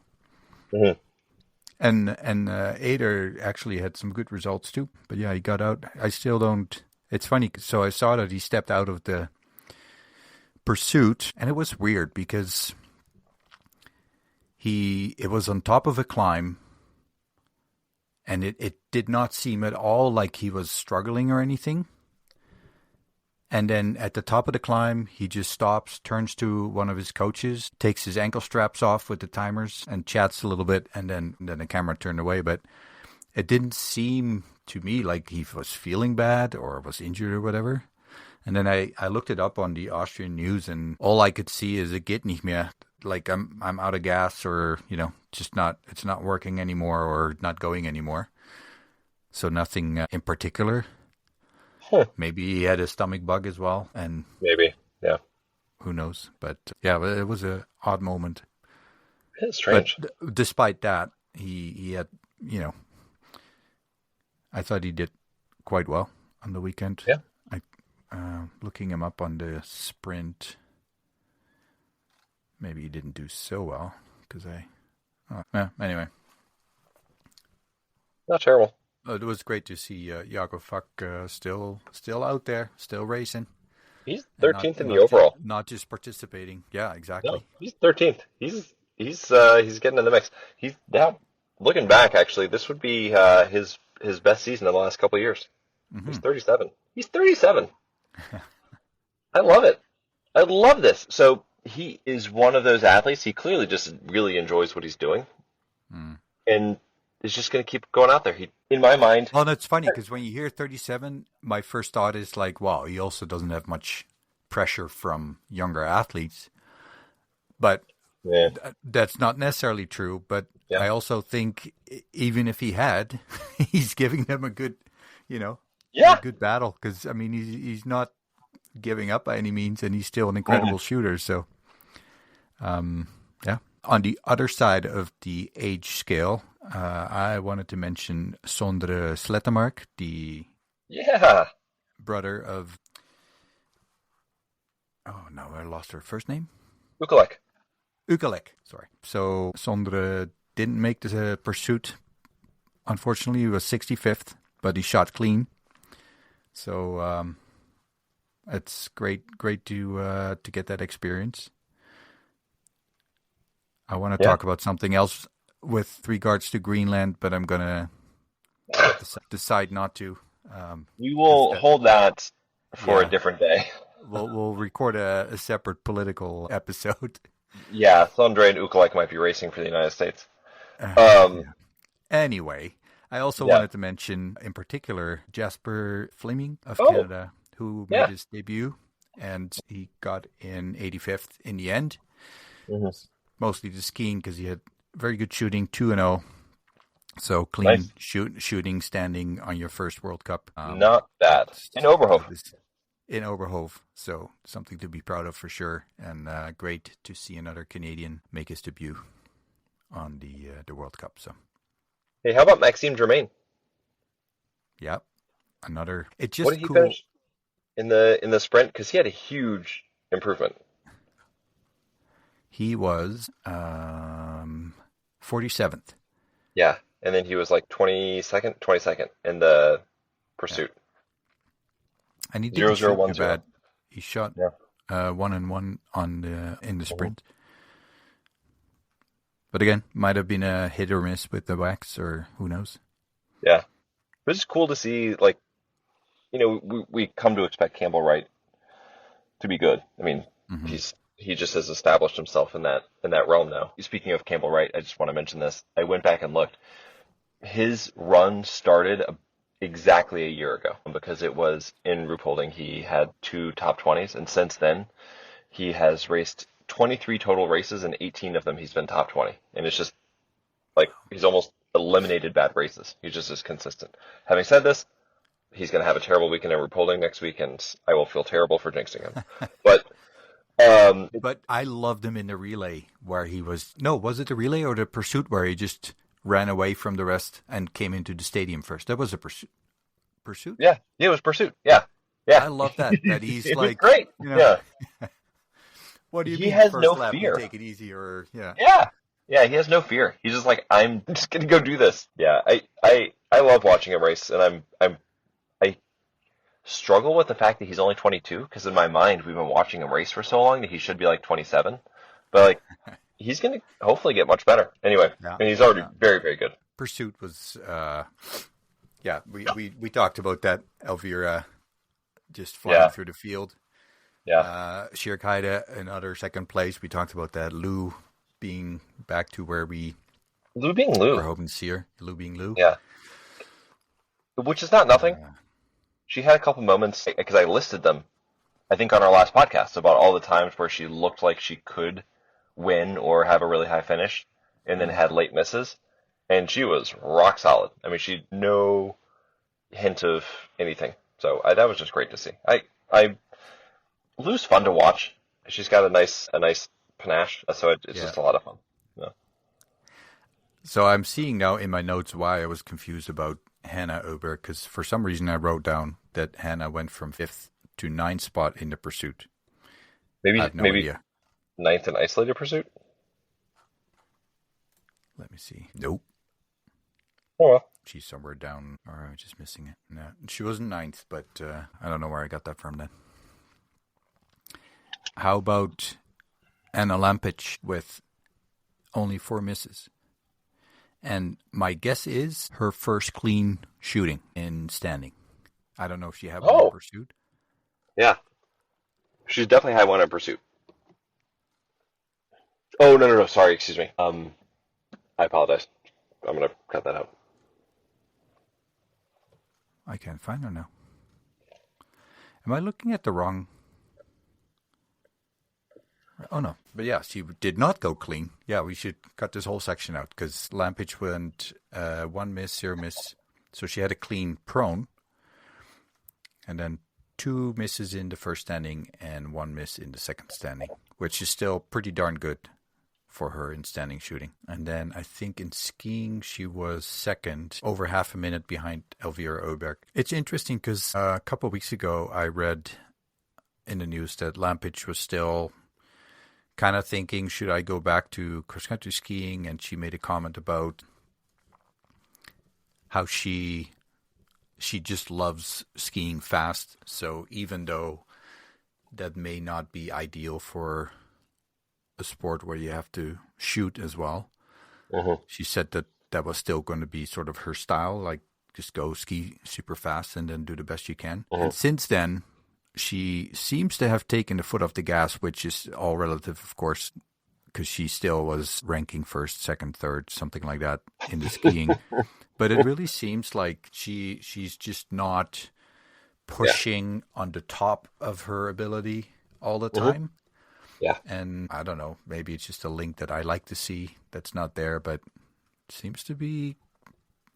Hmm. And Ader actually had some good results too. But yeah, he got out. I still don't. It's funny. So I saw that he stepped out of the pursuit, and it was weird because it was on top of a climb, and it did not seem at all like he was struggling or anything. And then at the top of the climb, he just stops, turns to one of his coaches, takes his ankle straps off with the timers, and chats a little bit. And then the camera turned away. But it didn't seem to me like he was feeling bad or was injured or whatever. And then I looked it up on the Austrian news, and all I could see is "it geht nicht mehr." Like I'm out of gas, or just not. It's not working anymore, or not going anymore. So nothing in particular. Huh. Maybe he had a stomach bug as well, and Maybe. Yeah. who knows? But yeah, it was a odd moment. It's But strange. despite that, he had, I thought he did quite well on the weekend. Yeah. I looking him up on the sprint. Maybe he didn't do so well because anyway. Not terrible. It was great to see Jakob Fak still out there, still racing, He's and 13th in the overall. not just participating. Yeah, No, exactly. he's 13th. He's getting in the mix. He's now looking back. Actually, this would be his best season in the last couple of years. Hmm. He's 37. He's 37. I love it. I love this. So he is one of those athletes. He clearly just really enjoys what he's doing, and is just going to keep going out there. In my mind, Well, that's funny because when you hear 37, my first thought is like, wow, he also doesn't have much pressure from younger athletes. But yeah, that's not necessarily true. But yeah, I also think even if he had, he's giving them a good, a yeah. good battle because I mean he's not giving up by any means, and he's still an incredible shooter. So, yeah. On the other side of the age scale, I wanted to mention Sondre Slettemark, the Yeah. brother of. Oh no, I lost her first name. Ukalek. Ukalek. Sorry. So Sondre didn't make the pursuit. Unfortunately, he was 65th, but he shot clean. So it's great to get that experience. I want to talk about something else with regards to Greenland, but I'm gonna decide not to. We will hold that for a different day. We'll record a separate political episode. Yeah, Sondre and Ukalik might be racing for the United States. Yeah. Anyway, I also Yeah. wanted to mention, in particular, Jasper Fleming of Oh. Canada, who Yeah. made his debut, and he got in 85th in the end. Mostly the skiing, because he had very good shooting, 2-0. So clean shooting, standing on your first World Cup. Not bad. In Oberhof. In Oberhof, so something to be proud of for sure, and great to see another Canadian make his debut on the World Cup. So, hey, how about Maxime Germain? yeah, another. It's just what did he cool. finish in the sprint? Because he had a huge improvement. He was 47th. Yeah, and then he was like 22nd in the pursuit. And he didn't shoot too 0-0-1-0. bad. He shot 1-1 in the sprint. But again, might have been a hit or miss with the wax, or who knows. Yeah, but it's cool to see. Like, we come to expect Campbell Wright to be good. I mean, he just has established himself in that realm now. Speaking of Campbell Wright, I just want to mention this. I went back and looked. His run started exactly a year ago, because it was in Ruhpolding. He had 2 top 20s, and since then he has raced 23 total races, and 18 of them he's been top 20. And it's just like he's almost eliminated bad races. He just is consistent. Having said this, he's going to have a terrible weekend in Ruhpolding next week, and I will feel terrible for jinxing him. But I loved him in the relay where he was. No, was it the relay or the pursuit where he just ran away from the rest and came into the stadium first? That was a pursuit. Pursuit? Yeah, it was pursuit. Yeah. I love that. That he's it like, was great. Yeah. What do you mean? He has first no lap, fear. You take it easy, or Yeah, he has no fear. He's just like, I'm just gonna go do this. Yeah, I love watching him race, and I struggle with the fact that he's only 22, because in my mind we've been watching him race for so long that he should be like 27, but like he's gonna hopefully get much better. Anyway, and he's already very, very good. Pursuit was, we talked about that. Elvira just flying through the field. Yeah. Shirkaida, another second place. We talked about that. Lou being back to where we Lou being Lou. were hoping to see her. Lou being Lou. Yeah. Which is not nothing. She had a couple moments, because I listed them, I think, on our last podcast, about all the times where she looked like she could win or have a really high finish, and then had late misses. And she was rock solid. I mean, she had no hint of anything. So that was just great to see. Lou's fun to watch. She's got a nice panache, so it's just a lot of fun. Yeah. So I'm seeing now in my notes why I was confused about Hannah Oeberg, because for some reason I wrote down that Hannah went from 5th to 9th spot in the pursuit. Maybe I have no idea. 9th in isolated pursuit? Let me see. Nope. Oh, well. She's somewhere down, or I'm just missing it. No, she wasn't 9th, but I don't know where I got that from then. How about Anna Lampic with only 4 misses? And my guess is her first clean shooting in standing. I don't know if she had one in pursuit. Yeah. She's definitely had one in pursuit. Oh, no. Sorry, excuse me. I apologize. I'm going to cut that out. I can't find her now. Am I looking at the wrong... Oh, no. But yeah, she did not go clean. Yeah, we should cut this whole section out, because Lampic went 1 miss, 0 miss. So she had a clean prone. And then 2 misses in the first standing and 1 miss in the second standing, which is still pretty darn good for her in standing shooting. And then I think in skiing she was second, over half a minute behind Elvira Oeberg. It's interesting because a couple of weeks ago I read in the news that Lampic was still kind of thinking, should I go back to cross-country skiing? And she made a comment about how she just loves skiing fast. So even though that may not be ideal for a sport where you have to shoot as well, she said that was still going to be sort of her style, like just go ski super fast and then do the best you can. And since then, she seems to have taken the foot off the gas, which is all relative, of course, because she still was ranking first, second, third, something like that in the skiing. But it really seems like she's just not pushing on the top of her ability all the time. Yeah. And I don't know, maybe it's just a link that I like to see that's not there, but seems to be,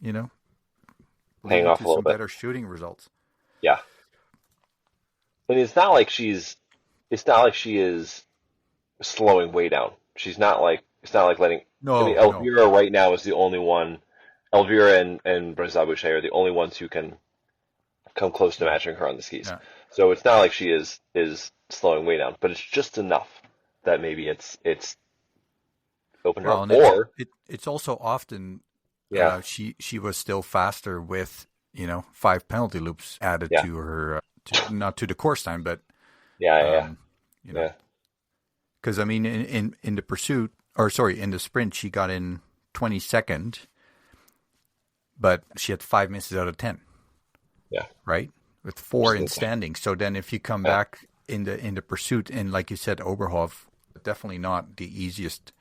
paying off a little bit. Better shooting results. Yeah. And it's not like she is slowing way down. It's not like letting. No, Elvira right now is the only one. Elvira and Breza Boucher are the only ones who can come close to matching her on the skis. Yeah. So it's not like she is slowing way down, but it's just enough that maybe it's opened her up. Or it's also often she was still faster with 5 penalty loops added to her, not to the course time, but because I mean in the pursuit, or sorry, in the sprint she got in 22nd, but she had 5 misses out of 10. Yeah. Right? With 4 in standing. So then if you come back in the pursuit, and like you said, Oberhof, definitely not the easiest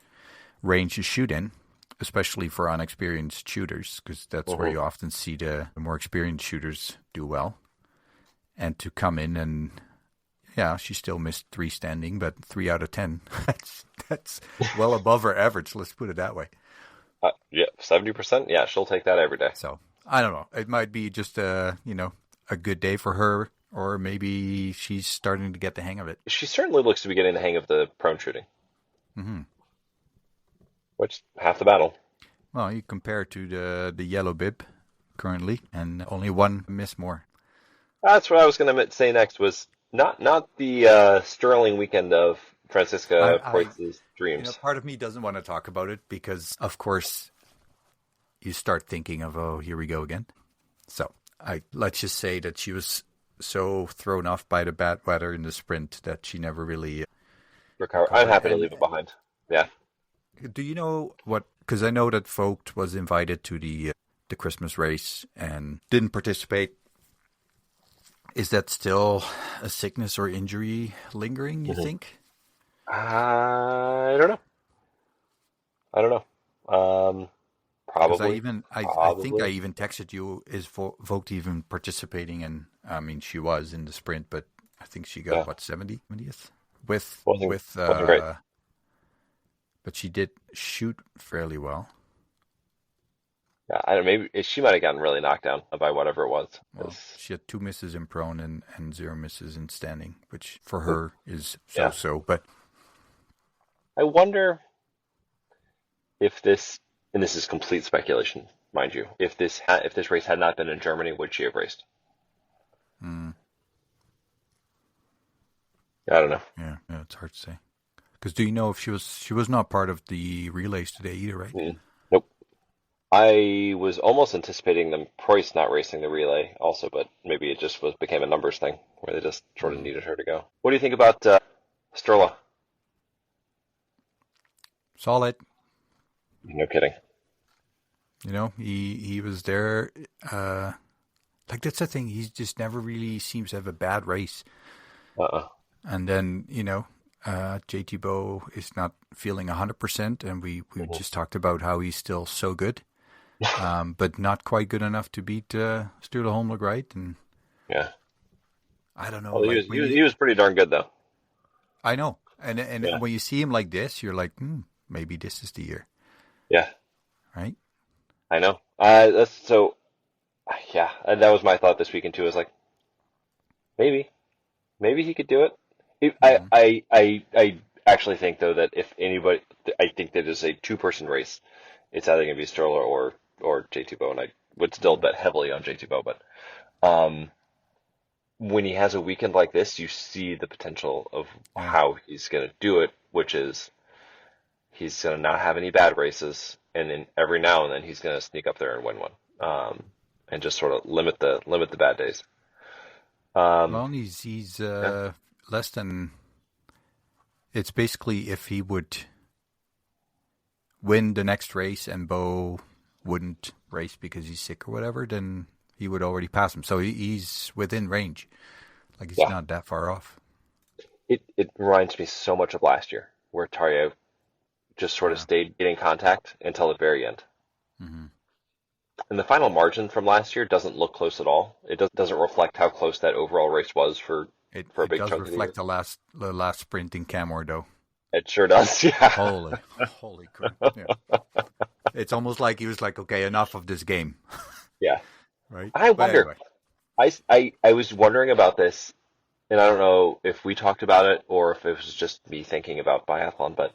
range to shoot in, especially for unexperienced shooters, because that's where you often see the more experienced shooters do well. And to come in and, she still missed 3 standing, but 3 out of 10. That's well above her average, let's put it that way. 70%. Yeah, she'll take that every day. So I don't know. It might be just a good day for her, or maybe she's starting to get the hang of it. She certainly looks to be getting the hang of the prone shooting. Mm-hmm. Which half the battle. Well, you compare it to the yellow bib currently, and only 1 miss more. That's what I was going to say next. Was not the Sterling weekend of Franziska Preutz's dreams. Part of me doesn't want to talk about it because, of course, you start thinking of, oh, here we go again. So let's just say that she was so thrown off by the bad weather in the sprint that she never really recovered. I'm happy to leave it behind. Yeah. Do you know what? Because I know that Vogt was invited to the Christmas race and didn't participate. Is that still a sickness or injury lingering, you think? I don't know. Probably. I think I even texted you, is Vogt even participating? And I mean, she was in the sprint, but I think she got, 70th? Wasn't great. But she did shoot fairly well. Yeah, I don't know, maybe she might have gotten really knocked down by whatever it was. Well, she had 2 misses in prone and 0 misses in standing, which for her is so-so. But I wonder if this, and this is complete speculation, mind you, if this race had not been in Germany, would she have raced? I don't know. Yeah, it's hard to say. Because do you know if she was not part of the relays today either, right? Nope. I was almost anticipating Preuss not racing the relay also, but maybe it just became a numbers thing where they just sort of needed her to go. What do you think about Sturla? Solid. No kidding. He was there. That's the thing. He just never really seems to have a bad race. And then, JT Boe is not feeling 100%, and we just talked about how he's still so good, but not quite good enough to beat Sturla Laegreid. And I don't know. Well, he was pretty darn good, though. I know. And when you see him like this, you're like, maybe this is the year. Yeah. Right? I know. And that was my thought this weekend, too. I was like, maybe he could do it. I actually think, though, that if anybody, I think that it's a 2-person race. It's either going to be Sturla or JT Boe, and I would still bet heavily on JT Boe. But when he has a weekend like this, you see the potential of how he's going to do it, which is he's going to not have any bad races, and then every now and then he's going to sneak up there and win one, and just sort of limit the bad days. Well, he's less than. It's basically if he would win the next race and Boe wouldn't race because he's sick or whatever, then he would already pass him. So he's within range. Like he's Yeah. not that far off. It reminds me so much of last year, where Tarje just sort of Yeah. stayed getting contact until the very end. Hmm. And the final margin from last year doesn't look close at all. It doesn't reflect how close that overall race was for a It big does chunk of the year. reflect the last sprint in Camor though. It sure does. Yeah. Holy crap! Yeah, it's almost like he was like, okay, enough of this game, Yeah. right? I But wonder. anyway, I was wondering about this, and I don't know if we talked about it or if it was just me thinking about biathlon, but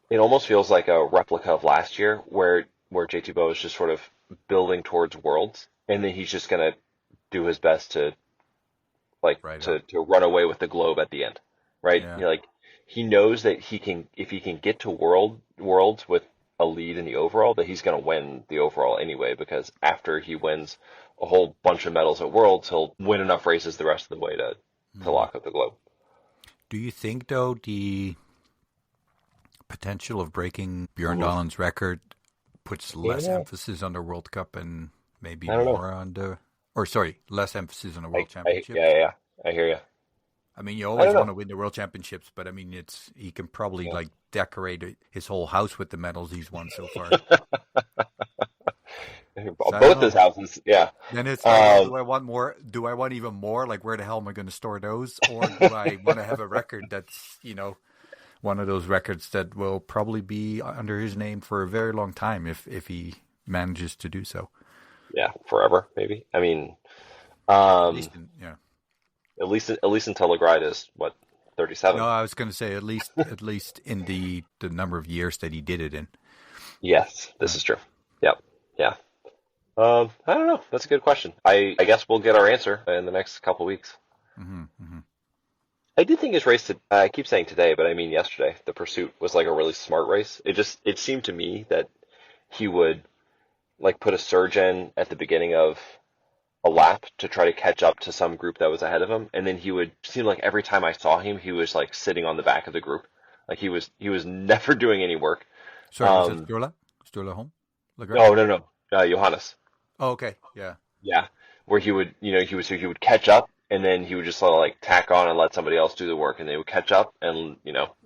it almost feels like a replica of last year, where JT Boe is just sort of building towards Worlds, and then he's just gonna do his best to right on. to run away with the globe at the end, right? Yeah. You know, like he knows that he can, if he can get to Worlds with a lead in the overall, that he's gonna win the overall anyway, because after he wins a whole bunch of medals at Worlds, he'll win enough races the rest of the way to Hmm. lock up the globe. Do you think though the potential of breaking Björn Mhm. Dahlen's record puts less Yeah, emphasis on the World Cup and maybe I don't know. more on less emphasis on the World Yeah, Championships? yeah, I hear you. I mean, you I don't always want know. to win the World Championships, but I mean, he can probably Yeah. like decorate his whole house with the medals he's won so far. So I don't Both his know. houses, yeah. Then it's like, well, Um, do I want more? Do I want even more? Like, where the hell am I going to store those? Or do I want to have a record that's, one of those records that will probably be under his name for a very long time if he manages to do so. yeah, forever maybe. I mean, At um, least, yeah. at least until Laegreid is what, No, 37. I was going to say at least in the number of years that he did it in. Yes, this Right. is true. Yep. Yeah. I don't know. That's a good question. I guess we'll get our answer in the next couple weeks. Hmm. Hmm. I did think his race, I keep saying today, but I mean yesterday, the pursuit was like a really smart race. It seemed to me that he would like put a surge in at the beginning of a lap to try to catch up to some group that was ahead of him, and then he would seem like every time I saw him, he was like sitting on the back of the group, like he was never doing any work. Sorry, was it Um, Sturla? Sturla home? Lagrette? no, no, no, Johannes. Oh, okay. Yeah. Yeah, where he would, he would catch up, and then he would just sort of like tack on and let somebody else do the work, and they would catch up and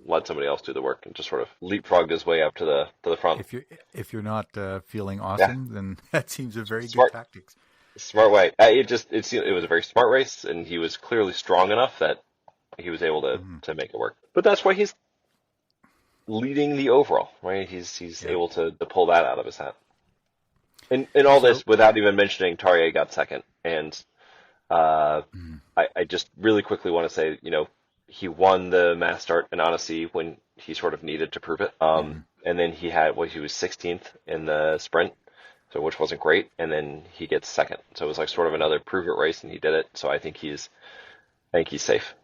let somebody else do the work, and just sort of leapfrogged his way up to the front. If you're not feeling Yeah, awesome, then that seems a very good smart, tactics. smart way. It was a very smart race, and he was clearly strong enough that he was able to Hmm. to make it work. But that's why he's leading the overall, right? He's Yeah. able to pull that out of his hat. And all So, this without even mentioning Tarje got second, and Uh, mm, I just really quickly want to say, he won the mass start in Annecy when he sort of needed to prove it. mhm. And then he was 16th in the sprint, so which wasn't great. And then he gets second, so it was like sort of another prove it race, and he did it. So I think he's safe,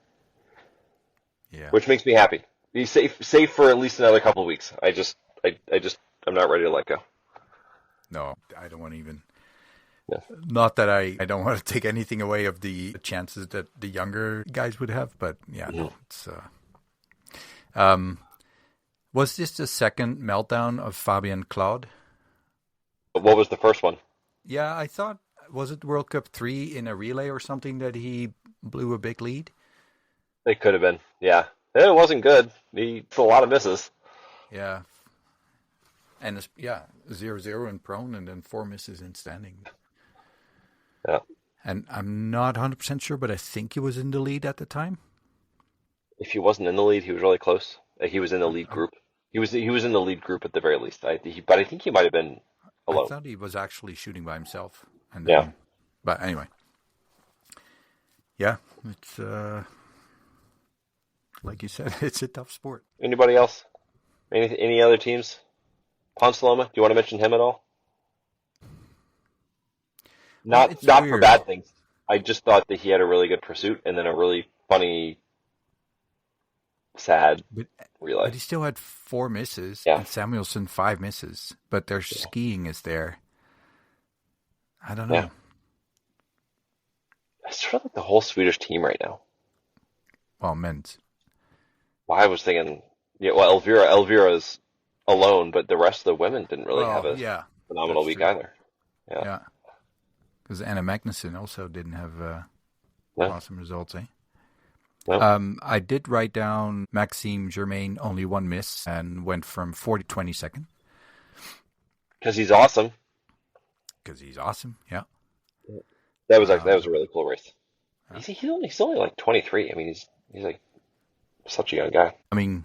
Yeah. which makes me happy. He's safe for at least another couple of weeks. I'm not ready to let go. No, I don't want to even. Yeah. Not that I don't want to take anything away of the chances that the younger guys would have, but yeah, Mhm. no, it's. Um, was this the second meltdown of Fabian Claude? But what was the first one? Yeah, I thought, was it World Cup 3 in a relay or something that he blew a big lead? It could have been, yeah. It wasn't good. It's a lot of misses. Yeah, and yeah, 0-0 in prone and then 4 misses in standing. Yeah. And I'm not 100% sure, but I think he was in the lead at the time. If he wasn't in the lead, he was really close. He was in the I'm, lead I'm, group. He was in the lead group at the very least. But I think he might have been I alone. thought he was actually shooting by himself. And Yeah. then, but anyway, yeah, it's like you said, it's a tough sport. Anybody else? Any other teams? Ponsaloma, do you want to mention him at all? Well, Not it's not for weird, bad things. I just thought that he had a really good pursuit and then a really funny, sad but relay. he still had 4 misses Yeah. and Samuelson 5 misses, but their Yeah. skiing is there. I don't Yeah. know. I sort of like the whole Swedish team right now. Well, men's. Well, I was thinking, yeah, well, Elvira's alone, but the rest of the women didn't really have Well, a yeah, phenomenal that's week true. either. Yeah. Yeah, because Anna Magnuson also didn't have Yeah. Awesome results, eh? Well, I did write down Maxime Germain only one miss and went from 40 to 22nd. because he's awesome. Because he's awesome, yeah. That was a really cool race. Yeah. He's only like 23. I mean, he's like such a young guy. I mean,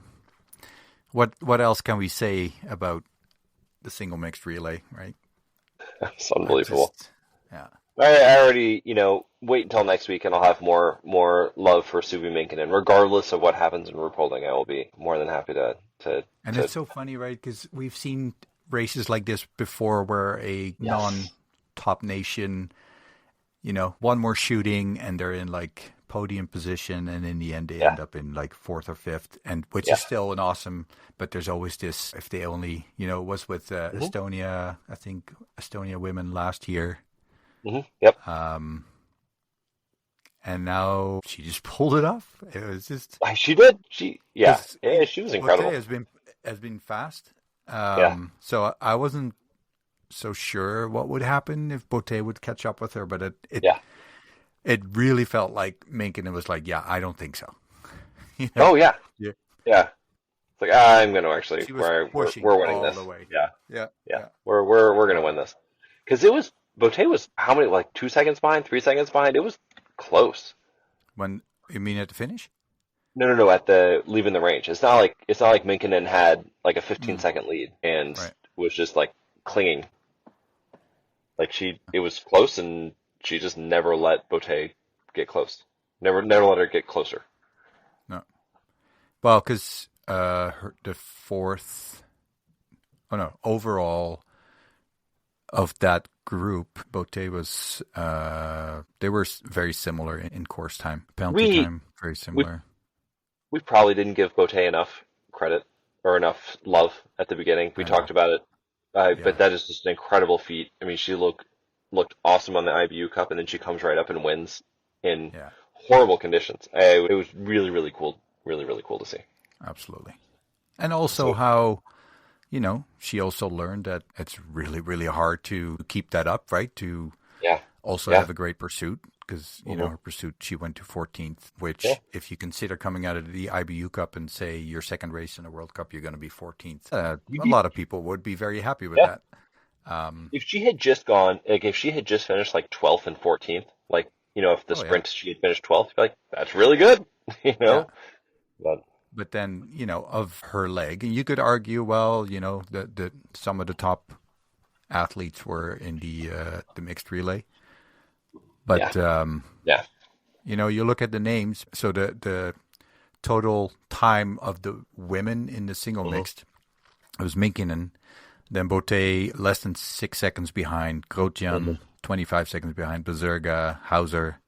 what else can we say about the single mixed relay, right? It's unbelievable. Yeah. I already, wait until next week and I'll have more love for Suvi Minkkinen. Regardless of what happens in RuPoling, I will be more than happy to. And it's so funny, right? Because we've seen races like this before where a non-top nation, one more shooting and they're in like podium position, and in the end they end up in like fourth or fifth, and which is still an awesome. But there's always this: if they only, it was with Estonia. I think Estonia women last year. Mm-hmm. Yep. And now she just pulled it off. It was just she did. She was incredible. Bote has been fast. Yeah. So I wasn't so sure what would happen if Bote would catch up with her, but it really felt like Minkkinen was like, yeah, I don't think so. Oh yeah. Yeah. Yeah. It's like I'm going to actually. We're winning this. The way. Yeah. We're going to win this, because Bote was how many, like 2 seconds behind, 3 seconds behind. It was close. When you mean at the finish? No, at the leaving the range. It's not like Minkkinen had like a 15-second lead and was just like clinging. Like it was close, and she just never let Bote get close. Never let her get closer. No. Well, because overall of that group, Bote was they were very similar in course time, penalty time, very similar. We probably didn't give Bote enough credit or enough love at the beginning. We talked about it, but that is just an incredible feat. I mean, she looked awesome on the IBU Cup, and then she comes right up and wins in horrible conditions. It was really, really cool. Really, really cool to see. Absolutely. And also how, she also learned that it's really, really hard to keep that up, right? To also have a great pursuit, because, her pursuit, she went to 14th, which if you consider coming out of the IBU Cup and say your second race in the World Cup, you're going to be 14th. A lot of people would be very happy with that. If she had just finished like 12th and 14th, like, if the sprint she had finished 12th, you'd be like, that's really good, But then, of her leg, and you could argue, well, the some of the top athletes were in the mixed relay. But, you look at the names, so the total time of the women in the single mixed, it was Minkkinen, then Bote less than 6 seconds behind, Grotjan 25 seconds behind, Bezerga, Hauser,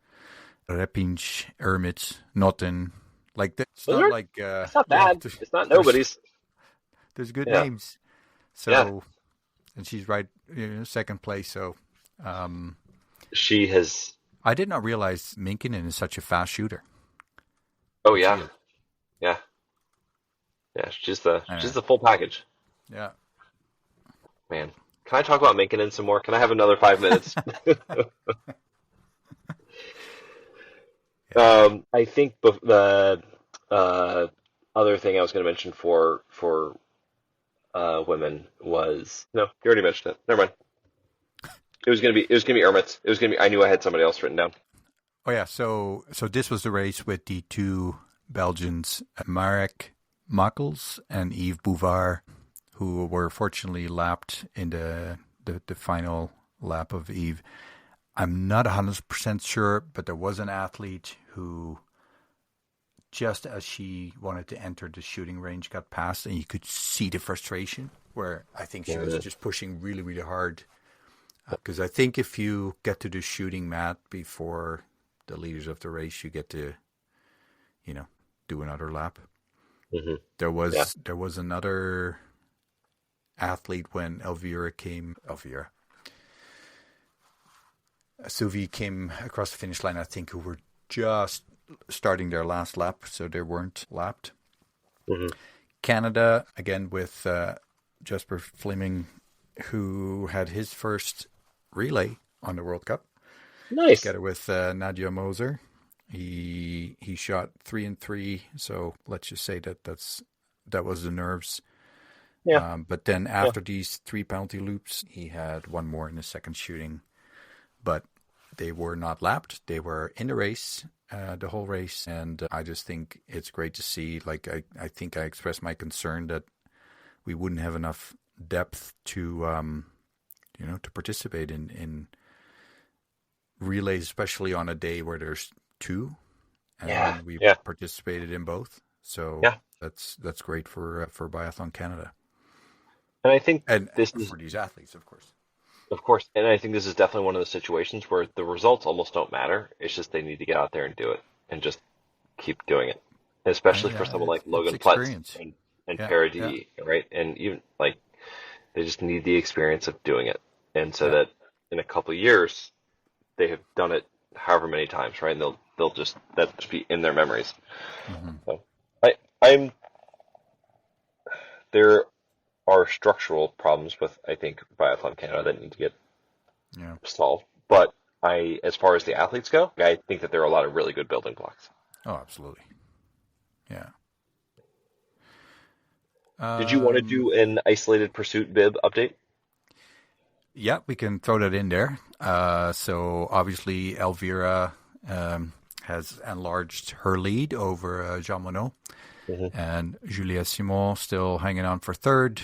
Repinch, Ermits, Notten. Like, it's not like... it's not bad. It's not nobody's. There's good names. So, and she's right, second place, so... she has... I did not realize Minkkinen is such a fast shooter. Oh, yeah. Yeah. Yeah, she's the full package. Yeah. Man, can I talk about Minkkinen some more? Can I have another 5 minutes? I think the other thing I was going to mention for women was, no, you already mentioned it. Never mind. It was gonna be Ermits. I knew I had somebody else written down. Oh yeah, so this was the race with the two Belgians, Marek Makkels and Yves Bouvard, who were fortunately lapped in the final lap of Yves. I'm not 100% sure, but there was an athlete who, just as she wanted to enter the shooting range, got past, and you could see the frustration, where I think she was just pushing really, really hard. Because I think if you get to the shooting mat before the leaders of the race, you get to, do another lap. Mm-hmm. There was another athlete when Suvi came across the finish line, I think, who were just starting their last lap, so they weren't lapped. Mm-hmm. Canada, again, with Jasper Fleming, who had his first relay on the World Cup. Nice. Together with Nadia Moser. He shot 3 and 3, so let's just say that was the nerves. Yeah. But then Yeah. after these 3 penalty loops, he had one more in the second shooting, but they were not lapped. They were in the race, the whole race, and I just think it's great to see. Like I think I expressed my concern that we wouldn't have enough depth to to participate in relays, especially on a day where there's 2, and we participated in both. So that's great for Biathlon Canada. And I think And this is, for these athletes, of course. of course, and I think this is definitely one of the situations where the results almost don't matter. It's just they need to get out there and do it and just keep doing it, especially for someone like Logan Pletz and Paradis, right? And even like they just need the experience of doing it, and so that in a couple of years they have done it however many times, right? And they'll just be in their memories. Mm-hmm. So I'm there are structural problems with, I think, Biathlon Canada that need to get solved. But as far as the athletes go, I think that there are a lot of really good building blocks. Oh, absolutely. Yeah. Did you want to do an isolated pursuit bib update? Yeah, we can throw that in there. So obviously Elvira has enlarged her lead over Jeanmonnot. Mm-hmm. And Julia Simon still hanging on for third.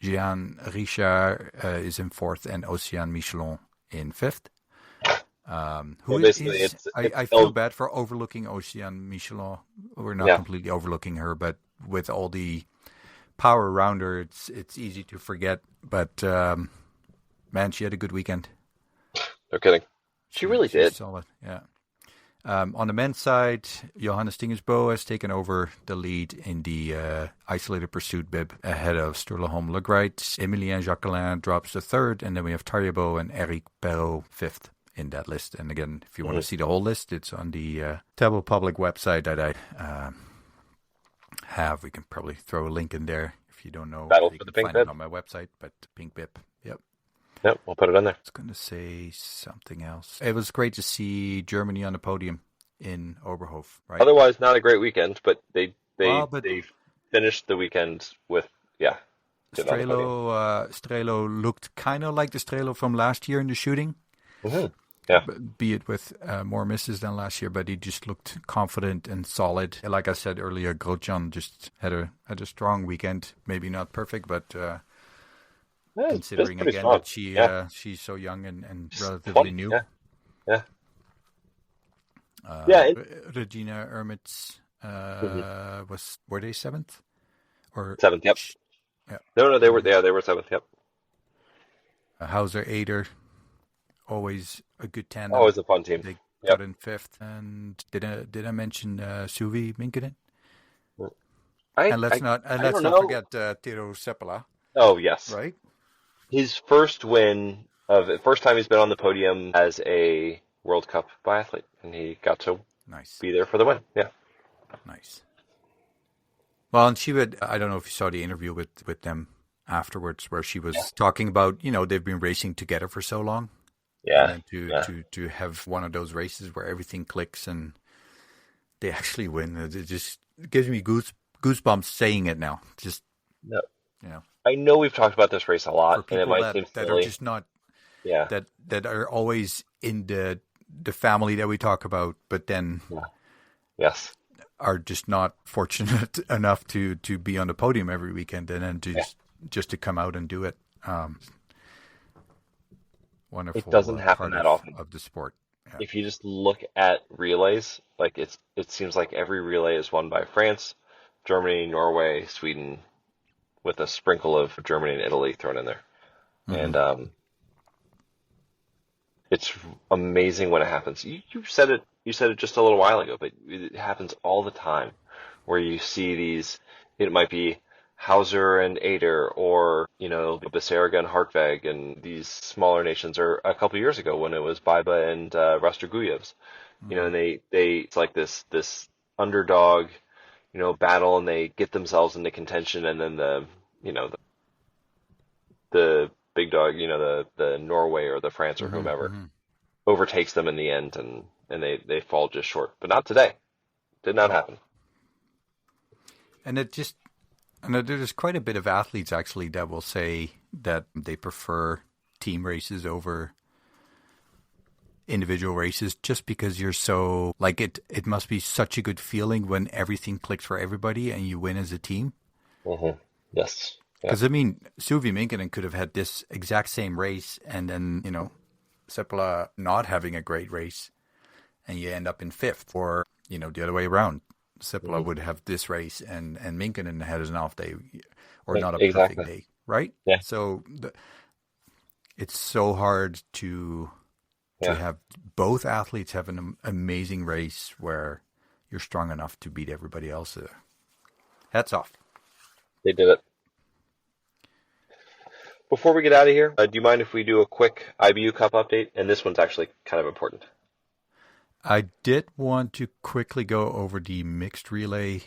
Jean Richard is in fourth, and Océane Michelon in fifth. I feel bad for overlooking Océane Michelon. We're not completely overlooking her, but with all the power around her, it's easy to forget. But man, she had a good weekend. No kidding. She really did. Solid, yeah. On the men's side, Johannes Tingersbo has taken over the lead in the isolated pursuit bib ahead of Sturlaholm Laegreid. Emilien Jacquelin drops to third, and then we have Tariabo and Eric Perrault fifth in that list. And again, if you want to see the whole list, it's on the Table Public website that I have. We can probably throw a link in there if you don't know. Battle you for can the Pink find Bib. it on my website, but Pink Bib, yep. Yep, we'll put it on there. I was going to say something else. It was great to see Germany on the podium in Oberhof, right? Otherwise, not a great weekend, but they finished the weekend with, Strelo looked kind of like the Strelo from last year in the shooting. Mm-hmm. Yeah. Be it with more misses than last year, but he just looked confident and solid. Like I said earlier, Grosjean just had a strong weekend. Maybe not perfect, but considering again strong. That she's so young and relatively new. Yeah. Regina Ermitz were they seventh or seventh? Yep. Yeah. No, they were seventh. Yep. Hauser Ader, always a good tandem. Always a fun team. They got in fifth. And did I mention Suvi Minkkinen? And let's not forget Tero Seppala. Oh yes, right. His first time he's been on the podium as a World Cup biathlete, and he got to be there for the win. Yeah, nice. Well, and I don't know if you saw the interview with them afterwards, where she was talking about they've been racing together for so long. Yeah, and to have one of those races where everything clicks and they actually win, it just gives me goosebumps saying it now. Just I know we've talked about this race a lot, and it might seem that silly. Are just not that are always in the family that we talk about, but then are just not fortunate enough to be on the podium every weekend and then just to come out and do it. Wonderful. It doesn't happen that often of the sport. Yeah. If you just look at relays, like it seems like every relay is won by France, Germany, Norway, Sweden, with a sprinkle of Germany and Italy thrown in there. Mm-hmm. And it's amazing when it happens. You said it just a little while ago, but it happens all the time where you see these. It might be Hauser and Ader, or Becerra and Hartweg, and these smaller nations. Or a couple of years ago when it was Baiba and Rastroguyevs, and they it's like this underdog, battle, and they get themselves into contention, and then the big dog, the Norway or the France or whomever overtakes them in the end, and and they fall just short. But not today. Did not happen. And there's quite a bit of athletes actually that will say that they prefer team races over individual races just because you're so, like, it must be such a good feeling when everything clicks for everybody and you win as a team. Mm-hmm. Yes. Because, I mean, Suvi Minkkinen could have had this exact same race and then, Seppala not having a great race and you end up in fifth, or, the other way around. Seppala would have this race and Minkkinen had an off day or not a perfect day, right? Yeah. So it's so hard to have both athletes have an amazing race where you're strong enough to beat everybody else. Hats off. They did it. Before we get out of here, do you mind if we do a quick IBU Cup update? And this one's actually kind of important. I did want to quickly go over the mixed relay.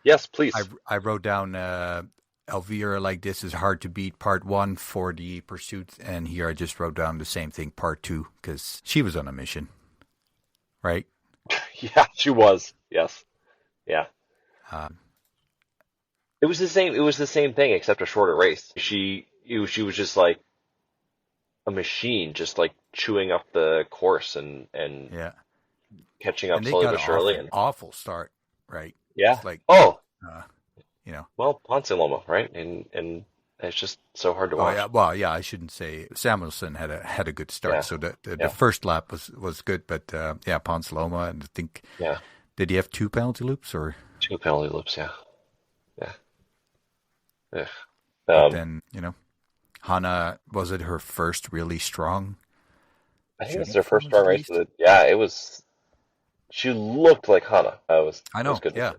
Yes, please. I wrote down Elvira, like, this is hard to beat, part 1 for the pursuit. And here I just wrote down the same thing, part 2, because she was on a mission, right? Yeah, she was. Yes. Yeah. It was the same. It was the same thing, except a shorter race. She was just like a machine, just like chewing up the course and catching up slowly but surely. And awful start, right? Yeah. It's like, well, Ponsiloma, right? And it's just so hard to watch. Yeah. Well, yeah, I shouldn't say Samuelson had a good start. Yeah. So the first lap was good, but Ponsiloma, and I think did he have 2 penalty loops or 2 penalty loops? Yeah. But then, Hannah, was it her first really strong? I think it's their first strong race. Yeah, it was. She looked like Hannah. I know. Was good. Yeah,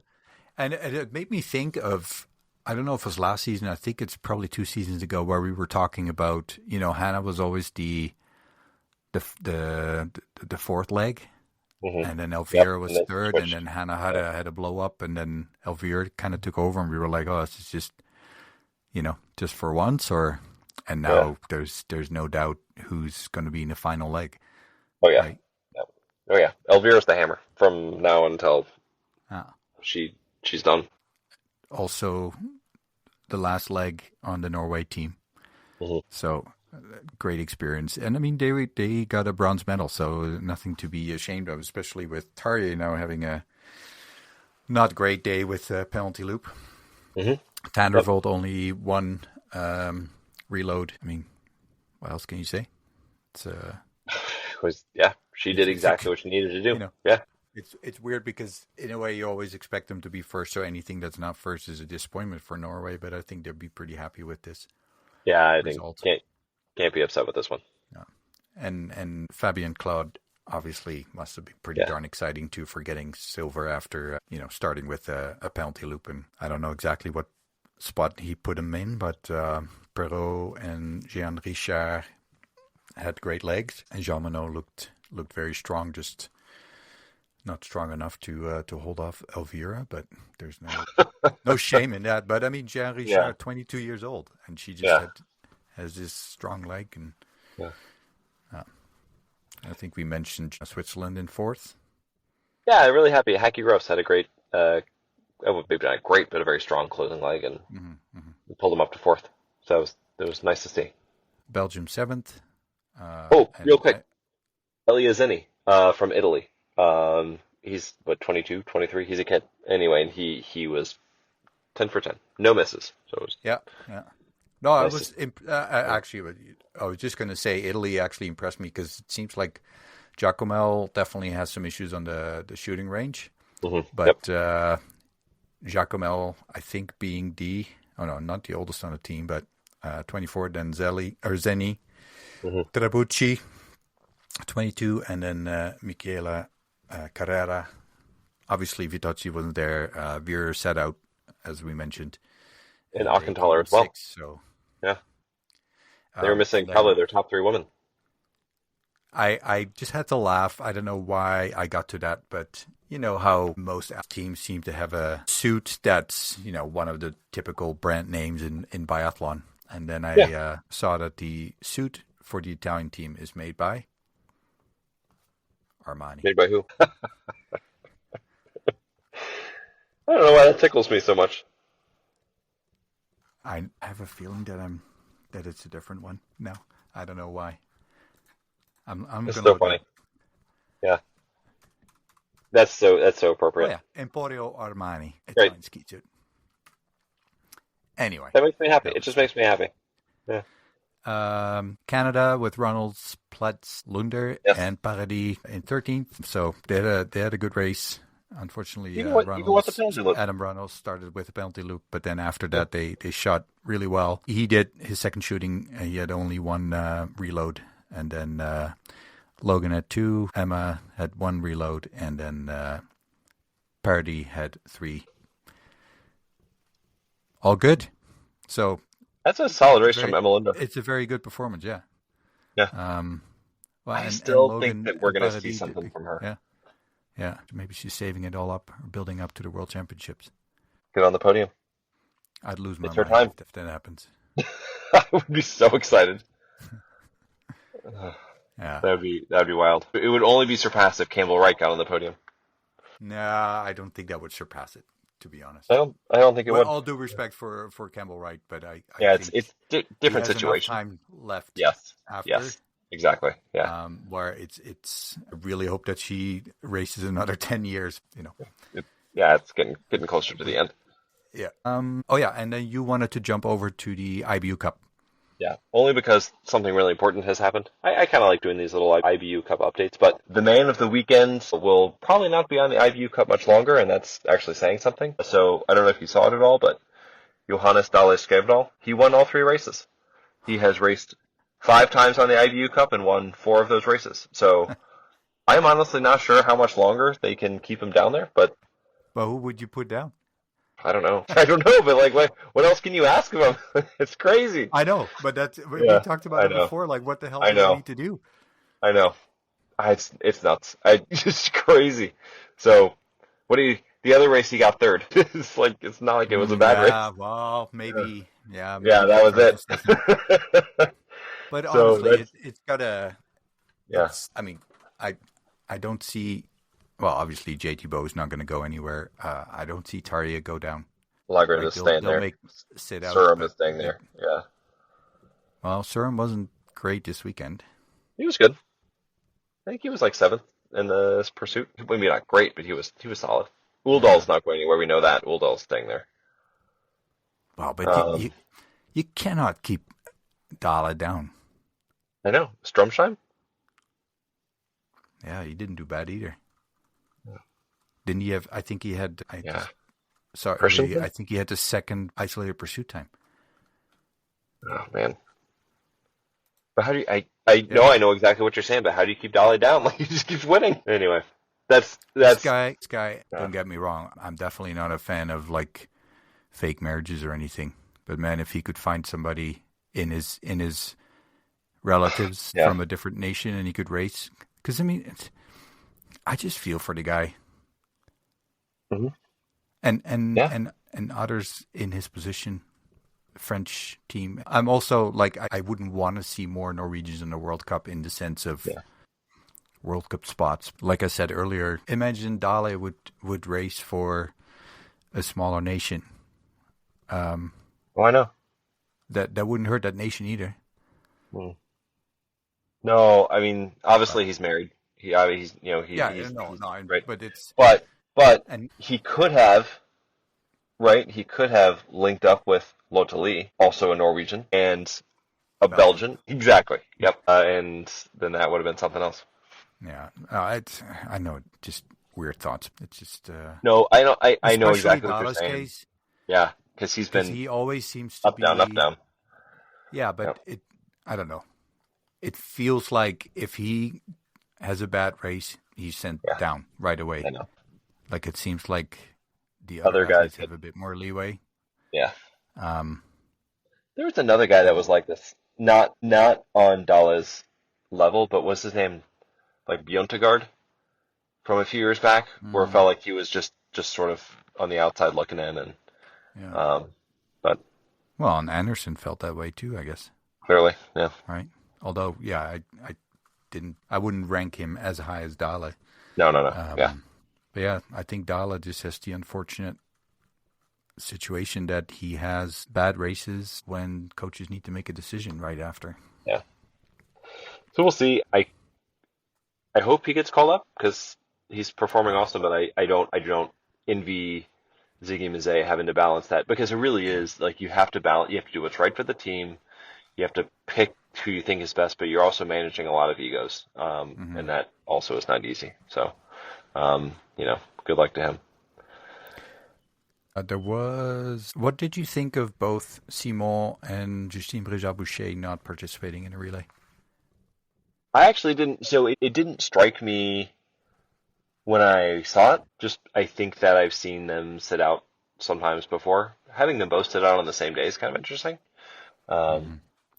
and it made me think of, I don't know if it was last season. I think it's probably 2 seasons ago where we were talking about, Hannah was always the fourth leg, and then Elvira was third, and then Hannah had a blow up, and then Elvira kind of took over, and we were like, oh, this is just, just for once, and now there's no doubt who's going to be in the final leg. Oh yeah, right? Oh yeah. Elvira's the hammer from now until she's done. Also, the last leg on the Norway team. Mm-hmm. So great experience, and I mean they got a bronze medal, so nothing to be ashamed of, especially with Tarjei now having a not great day with penalty loop. Mm-hmm. Tandervold only 1 reload. I mean, what else can you say? She did exactly what she needed to do. It's weird because in a way you always expect them to be first, so anything that's not first is a disappointment for Norway. But I think they'll be pretty happy with this. Yeah, I think can't be upset with this one. No. And Fabian Claude obviously must have been pretty darn exciting too for getting silver after starting with a penalty loop, and I don't know exactly what spot he put him in, but Perrault and Jean Richard had great legs, and Jeanmonnot looked very strong, just not strong enough to hold off Elvira, but there's no shame in that. But I mean, Jean Richard, 22 years old, and she just has this strong leg, and I think we mentioned Switzerland in 4th. Yeah, I'm really happy. Haki Gross had a great, maybe not great, but a very strong closing leg, and we pulled him up to 4th. So it was nice to see. Belgium 7th. Real quick, Eliazzini from Italy. He's 22, 23. He's a kid anyway, and he was 10 for 10, no misses. So it was No, nice. Actually, I was just going to say Italy actually impressed me because it seems like Giacomel definitely has some issues on the shooting range, but Giacomel, I think, being not the oldest on the team, but 24, then Zeni, Trabucci, 22, and then Michela Carrera. Obviously, Vitozzi wasn't there. Veer set out, as we mentioned. And Auchenthaler as well. So, they were missing probably their top 3 women. I just had to laugh. I don't know why I got to that, but you know how most teams seem to have a suit that's, one of the typical brand names in biathlon. And then I saw that the suit for the Italian team is made by Armani. Made by who? I don't know why that tickles me so much. I have a feeling that it's a different one. No, I don't know why. I'm It's gonna so look funny. it up. Yeah, that's so Oh appropriate. yeah, Emporio Armani. Great. Italian ski suit. Anyway, That makes me happy. that It just was makes me happy. Yeah. Canada with Ronalds, Platz, Lunder, Yes. and Paradis in 13th. So they had a good race. Unfortunately, Even with the penalty loop. Adam Ronalds started with a penalty loop, but then after that they shot really well. He did his second shooting. He had only one reload, and then Logan had 2, Emma had 1 reload, and then Paradis had 3. All good. So That's a solid race from Emma Linda. it's a very good performance. Yeah. Yeah. Well, I still think Logan that we're and going to see Paradis something from her. Yeah. Yeah, maybe she's saving it all up, or building up to the World Championships. Get on the podium. I'd lose my It's her mind time. if that happens. I would be so excited. Yeah. That would be wild. It would only be surpassed if Campbell Wright got on the podium. Nah, I don't think that would surpass it, to be honest. I don't think it would. All due respect for Campbell Wright, but I Yeah, think it's different he has situation. enough time left. Yes. After. Yes. Exactly. Yeah. Where it's I really hope that she races another 10 years. It's getting closer to the end. Yeah. Oh yeah, and then you wanted to jump over to the IBU Cup. Yeah, only because something really important has happened. I kind of like doing these little IBU Cup updates, but the man of the weekend will probably not be on the IBU Cup much longer, and that's actually saying something. So I don't know if you saw it at all, but Johannes Dahle Skjævedahl, he won all 3 races. He has raced 5 times on the IBU Cup and won 4 of those races. So I'm honestly not sure how much longer they can keep him down there, but... Well, who would you put down? I don't know. But like, what else can you ask of him? It's crazy. I know, but we talked about it before. Like, what the hell do they need to do? I know. It's nuts. It's crazy. So, the other race he got 3rd. It's not like it was a bad race. Yeah, well, maybe. Yeah, yeah, that was it. But honestly, it's got a. Yeah. I mean, I don't see. Well, obviously, JT Boe is not going to go anywhere. I don't see Tarja go down. Laegreid is staying there. Surum is staying there. Yeah. Well, Surum wasn't great this weekend. He was good. I think he was like 7th in the pursuit. Maybe not great, but he was solid. Uldal's not going anywhere. We know that. Uldal's staying there. Well, but you cannot keep Dahle down. I know. Stromsheim? Yeah, he didn't do bad either. Didn't he have? I think he had. I think he had the 2nd isolated pursuit time. Oh man! But how do you? I know exactly what you're saying, but how do you keep Dahle down? Like he just keeps winning. Anyway, that's this guy. Don't get me wrong. I'm definitely not a fan of like fake marriages or anything. But man, if he could find somebody in his relatives from a different nation and he could race, because I mean, I just feel for the guy. Mm-hmm. And others in his position, French team. I'm also like I wouldn't want to see more Norwegians in the World Cup in the sense of World Cup spots. Like I said earlier, imagine Dahle would race for a smaller nation. I know that wouldn't hurt that nation either. No, I mean obviously he's married. He's right. But it's But he could have, right? He could have linked up with Lotte Lee, also a Norwegian, and a Belgian. Exactly. Yep. And then that would have been something else. Yeah. I know. Just weird thoughts. It's just. No, I know. I know exactly what you're saying. Case, yeah, because he always seems to up, be down, up, down. Yeah, but I don't know. It feels like if he has a bad race, he's sent down right away. I know. Like it seems like the other guys have a bit more leeway. Yeah. There was another guy that was like this, not on Dahle's level, but what's his name? Like Bjørntegard from a few years back, where it felt like he was just sort of on the outside looking in, and but and Anderson felt that way too, I guess. Clearly, yeah. Right. Although, I I wouldn't rank him as high as Dahle. No. Yeah. But yeah, I think Dahle just has the unfortunate situation that he has bad races when coaches need to make a decision right after. Yeah. So we'll see. I hope he gets called up because he's performing awesome, but I don't envy Ziggy Mazet having to balance that, because it really is like you have to do what's right for the team. You have to pick who you think is best, but you're also managing a lot of egos. And that also is not easy. So, good luck to him. What did you think of both Simon and Justine Bréjard-Boucher not participating in a relay? I actually didn't. So it didn't strike me when I saw it. Just I think that I've seen them sit out sometimes before. Having them both sit out on the same day is kind of interesting. Well,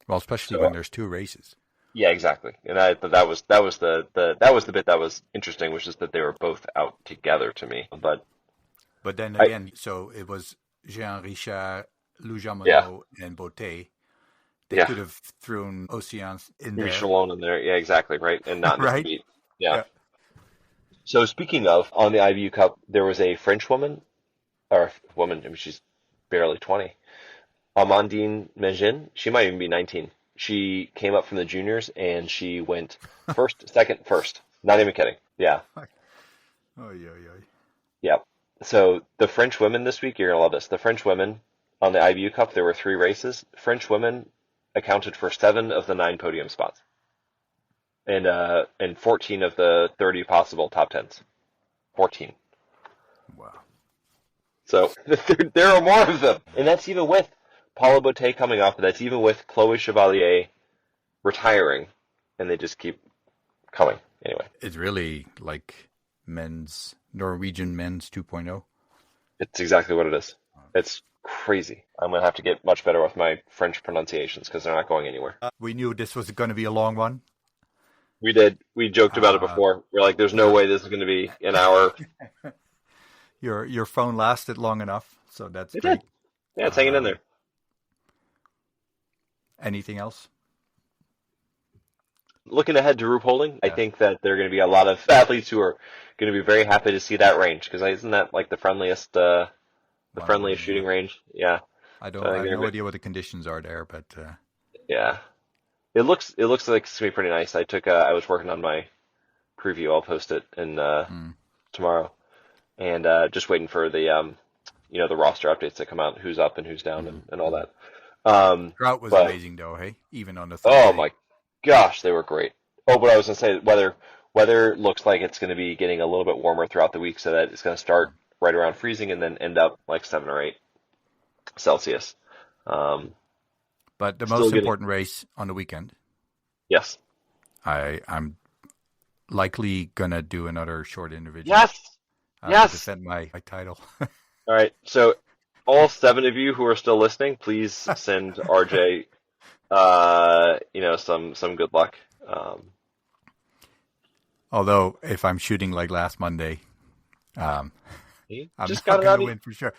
especially when there's two races. Yeah, exactly. And I thought that was the bit that was interesting, which is that they were both out together to me. But then again, so it was Jean Richard, Lou Jeanmonnot, and Beauté. They could have thrown Oceans in there. Michelon in there. Yeah, exactly, right? And not right? beat. Yeah. So speaking of, on the IBU Cup, there was a French woman, she's barely 20, Amandine Megin. She might even be 19. She came up from the juniors, and she went second, first. Not even kidding. Yeah. Yeah. So the French women this week, you're going to love this. The French women on the IBU Cup, there were 3 races. French women accounted for 7 of the 9 podium spots. And 14 of the 30 possible top 10s. 14. Wow. So there are more of them. And that's even with Paula Beauté coming off. That's even with Chloé Chevalier retiring. And they just keep coming. Anyway. It's really like Norwegian men's 2.0. It's exactly what it is. It's crazy. I'm going to have to get much better with my French pronunciations because they're not going anywhere. We knew this was going to be a long one. We did. We joked about it before. We're like, there's no way this is going to be an hour. Your phone lasted long enough, so that's great. Did. Yeah, it's hanging in there. Anything else? Looking ahead to Ruhpolding, I think that there are going to be a lot of athletes who are going to be very happy to see that range, because isn't that like the friendliest shooting range? Yeah. I have no idea what the conditions are there, but yeah, it looks like it's gonna be pretty nice. I was working on my preview. I'll post it tomorrow, and just waiting for the the roster updates to come out, who's up and who's down and all that. Drought was amazing though, hey? Even on the third day. My gosh, they were great. Oh, but I was gonna say weather looks like it's gonna be getting a little bit warmer throughout the week, so that it's gonna start right around freezing and then end up like 7 or 8 Celsius. But the most important race on the weekend. Yes. I'm likely gonna do another short individual. Yes. To defend my title. All right. So all 7 of you who are still listening, please send RJ some good luck. Although if I'm shooting like last Monday, I'm just not going to win for sure.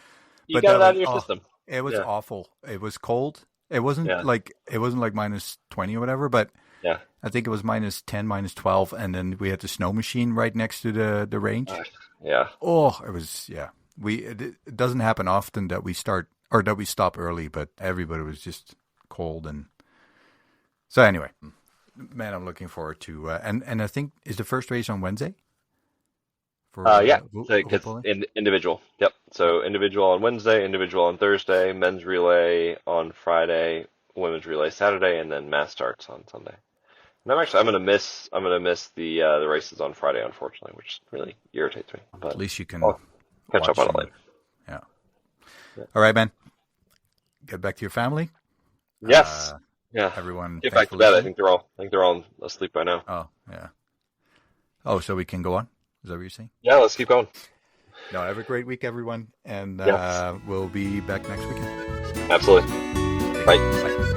You got it out of your system. It was awful. It was cold. It wasn't like minus 20 or whatever, but I think it was minus 10, minus 12, and then we had the snow machine right next to the range. Oh, it was It doesn't happen often that we start or that we stop early, but everybody was just cold, and so anyway, man, I'm looking forward to and I think is the first race on Wednesday. Individual. Yep. So individual on Wednesday, individual on Thursday, men's relay on Friday, women's relay Saturday, and then mass starts on Sunday. And I'm gonna miss the races on Friday, unfortunately, which really irritates me. But at least you can catch up on it later. Yeah. All right, man. Get back to your family. Yes. Everyone. Get back to bed. I think they're all asleep by now. Oh yeah. Oh, so we can go on. Is that what you're saying? Yeah, let's keep going. No, have a great week, everyone, and we'll be back next weekend. Absolutely. Bye.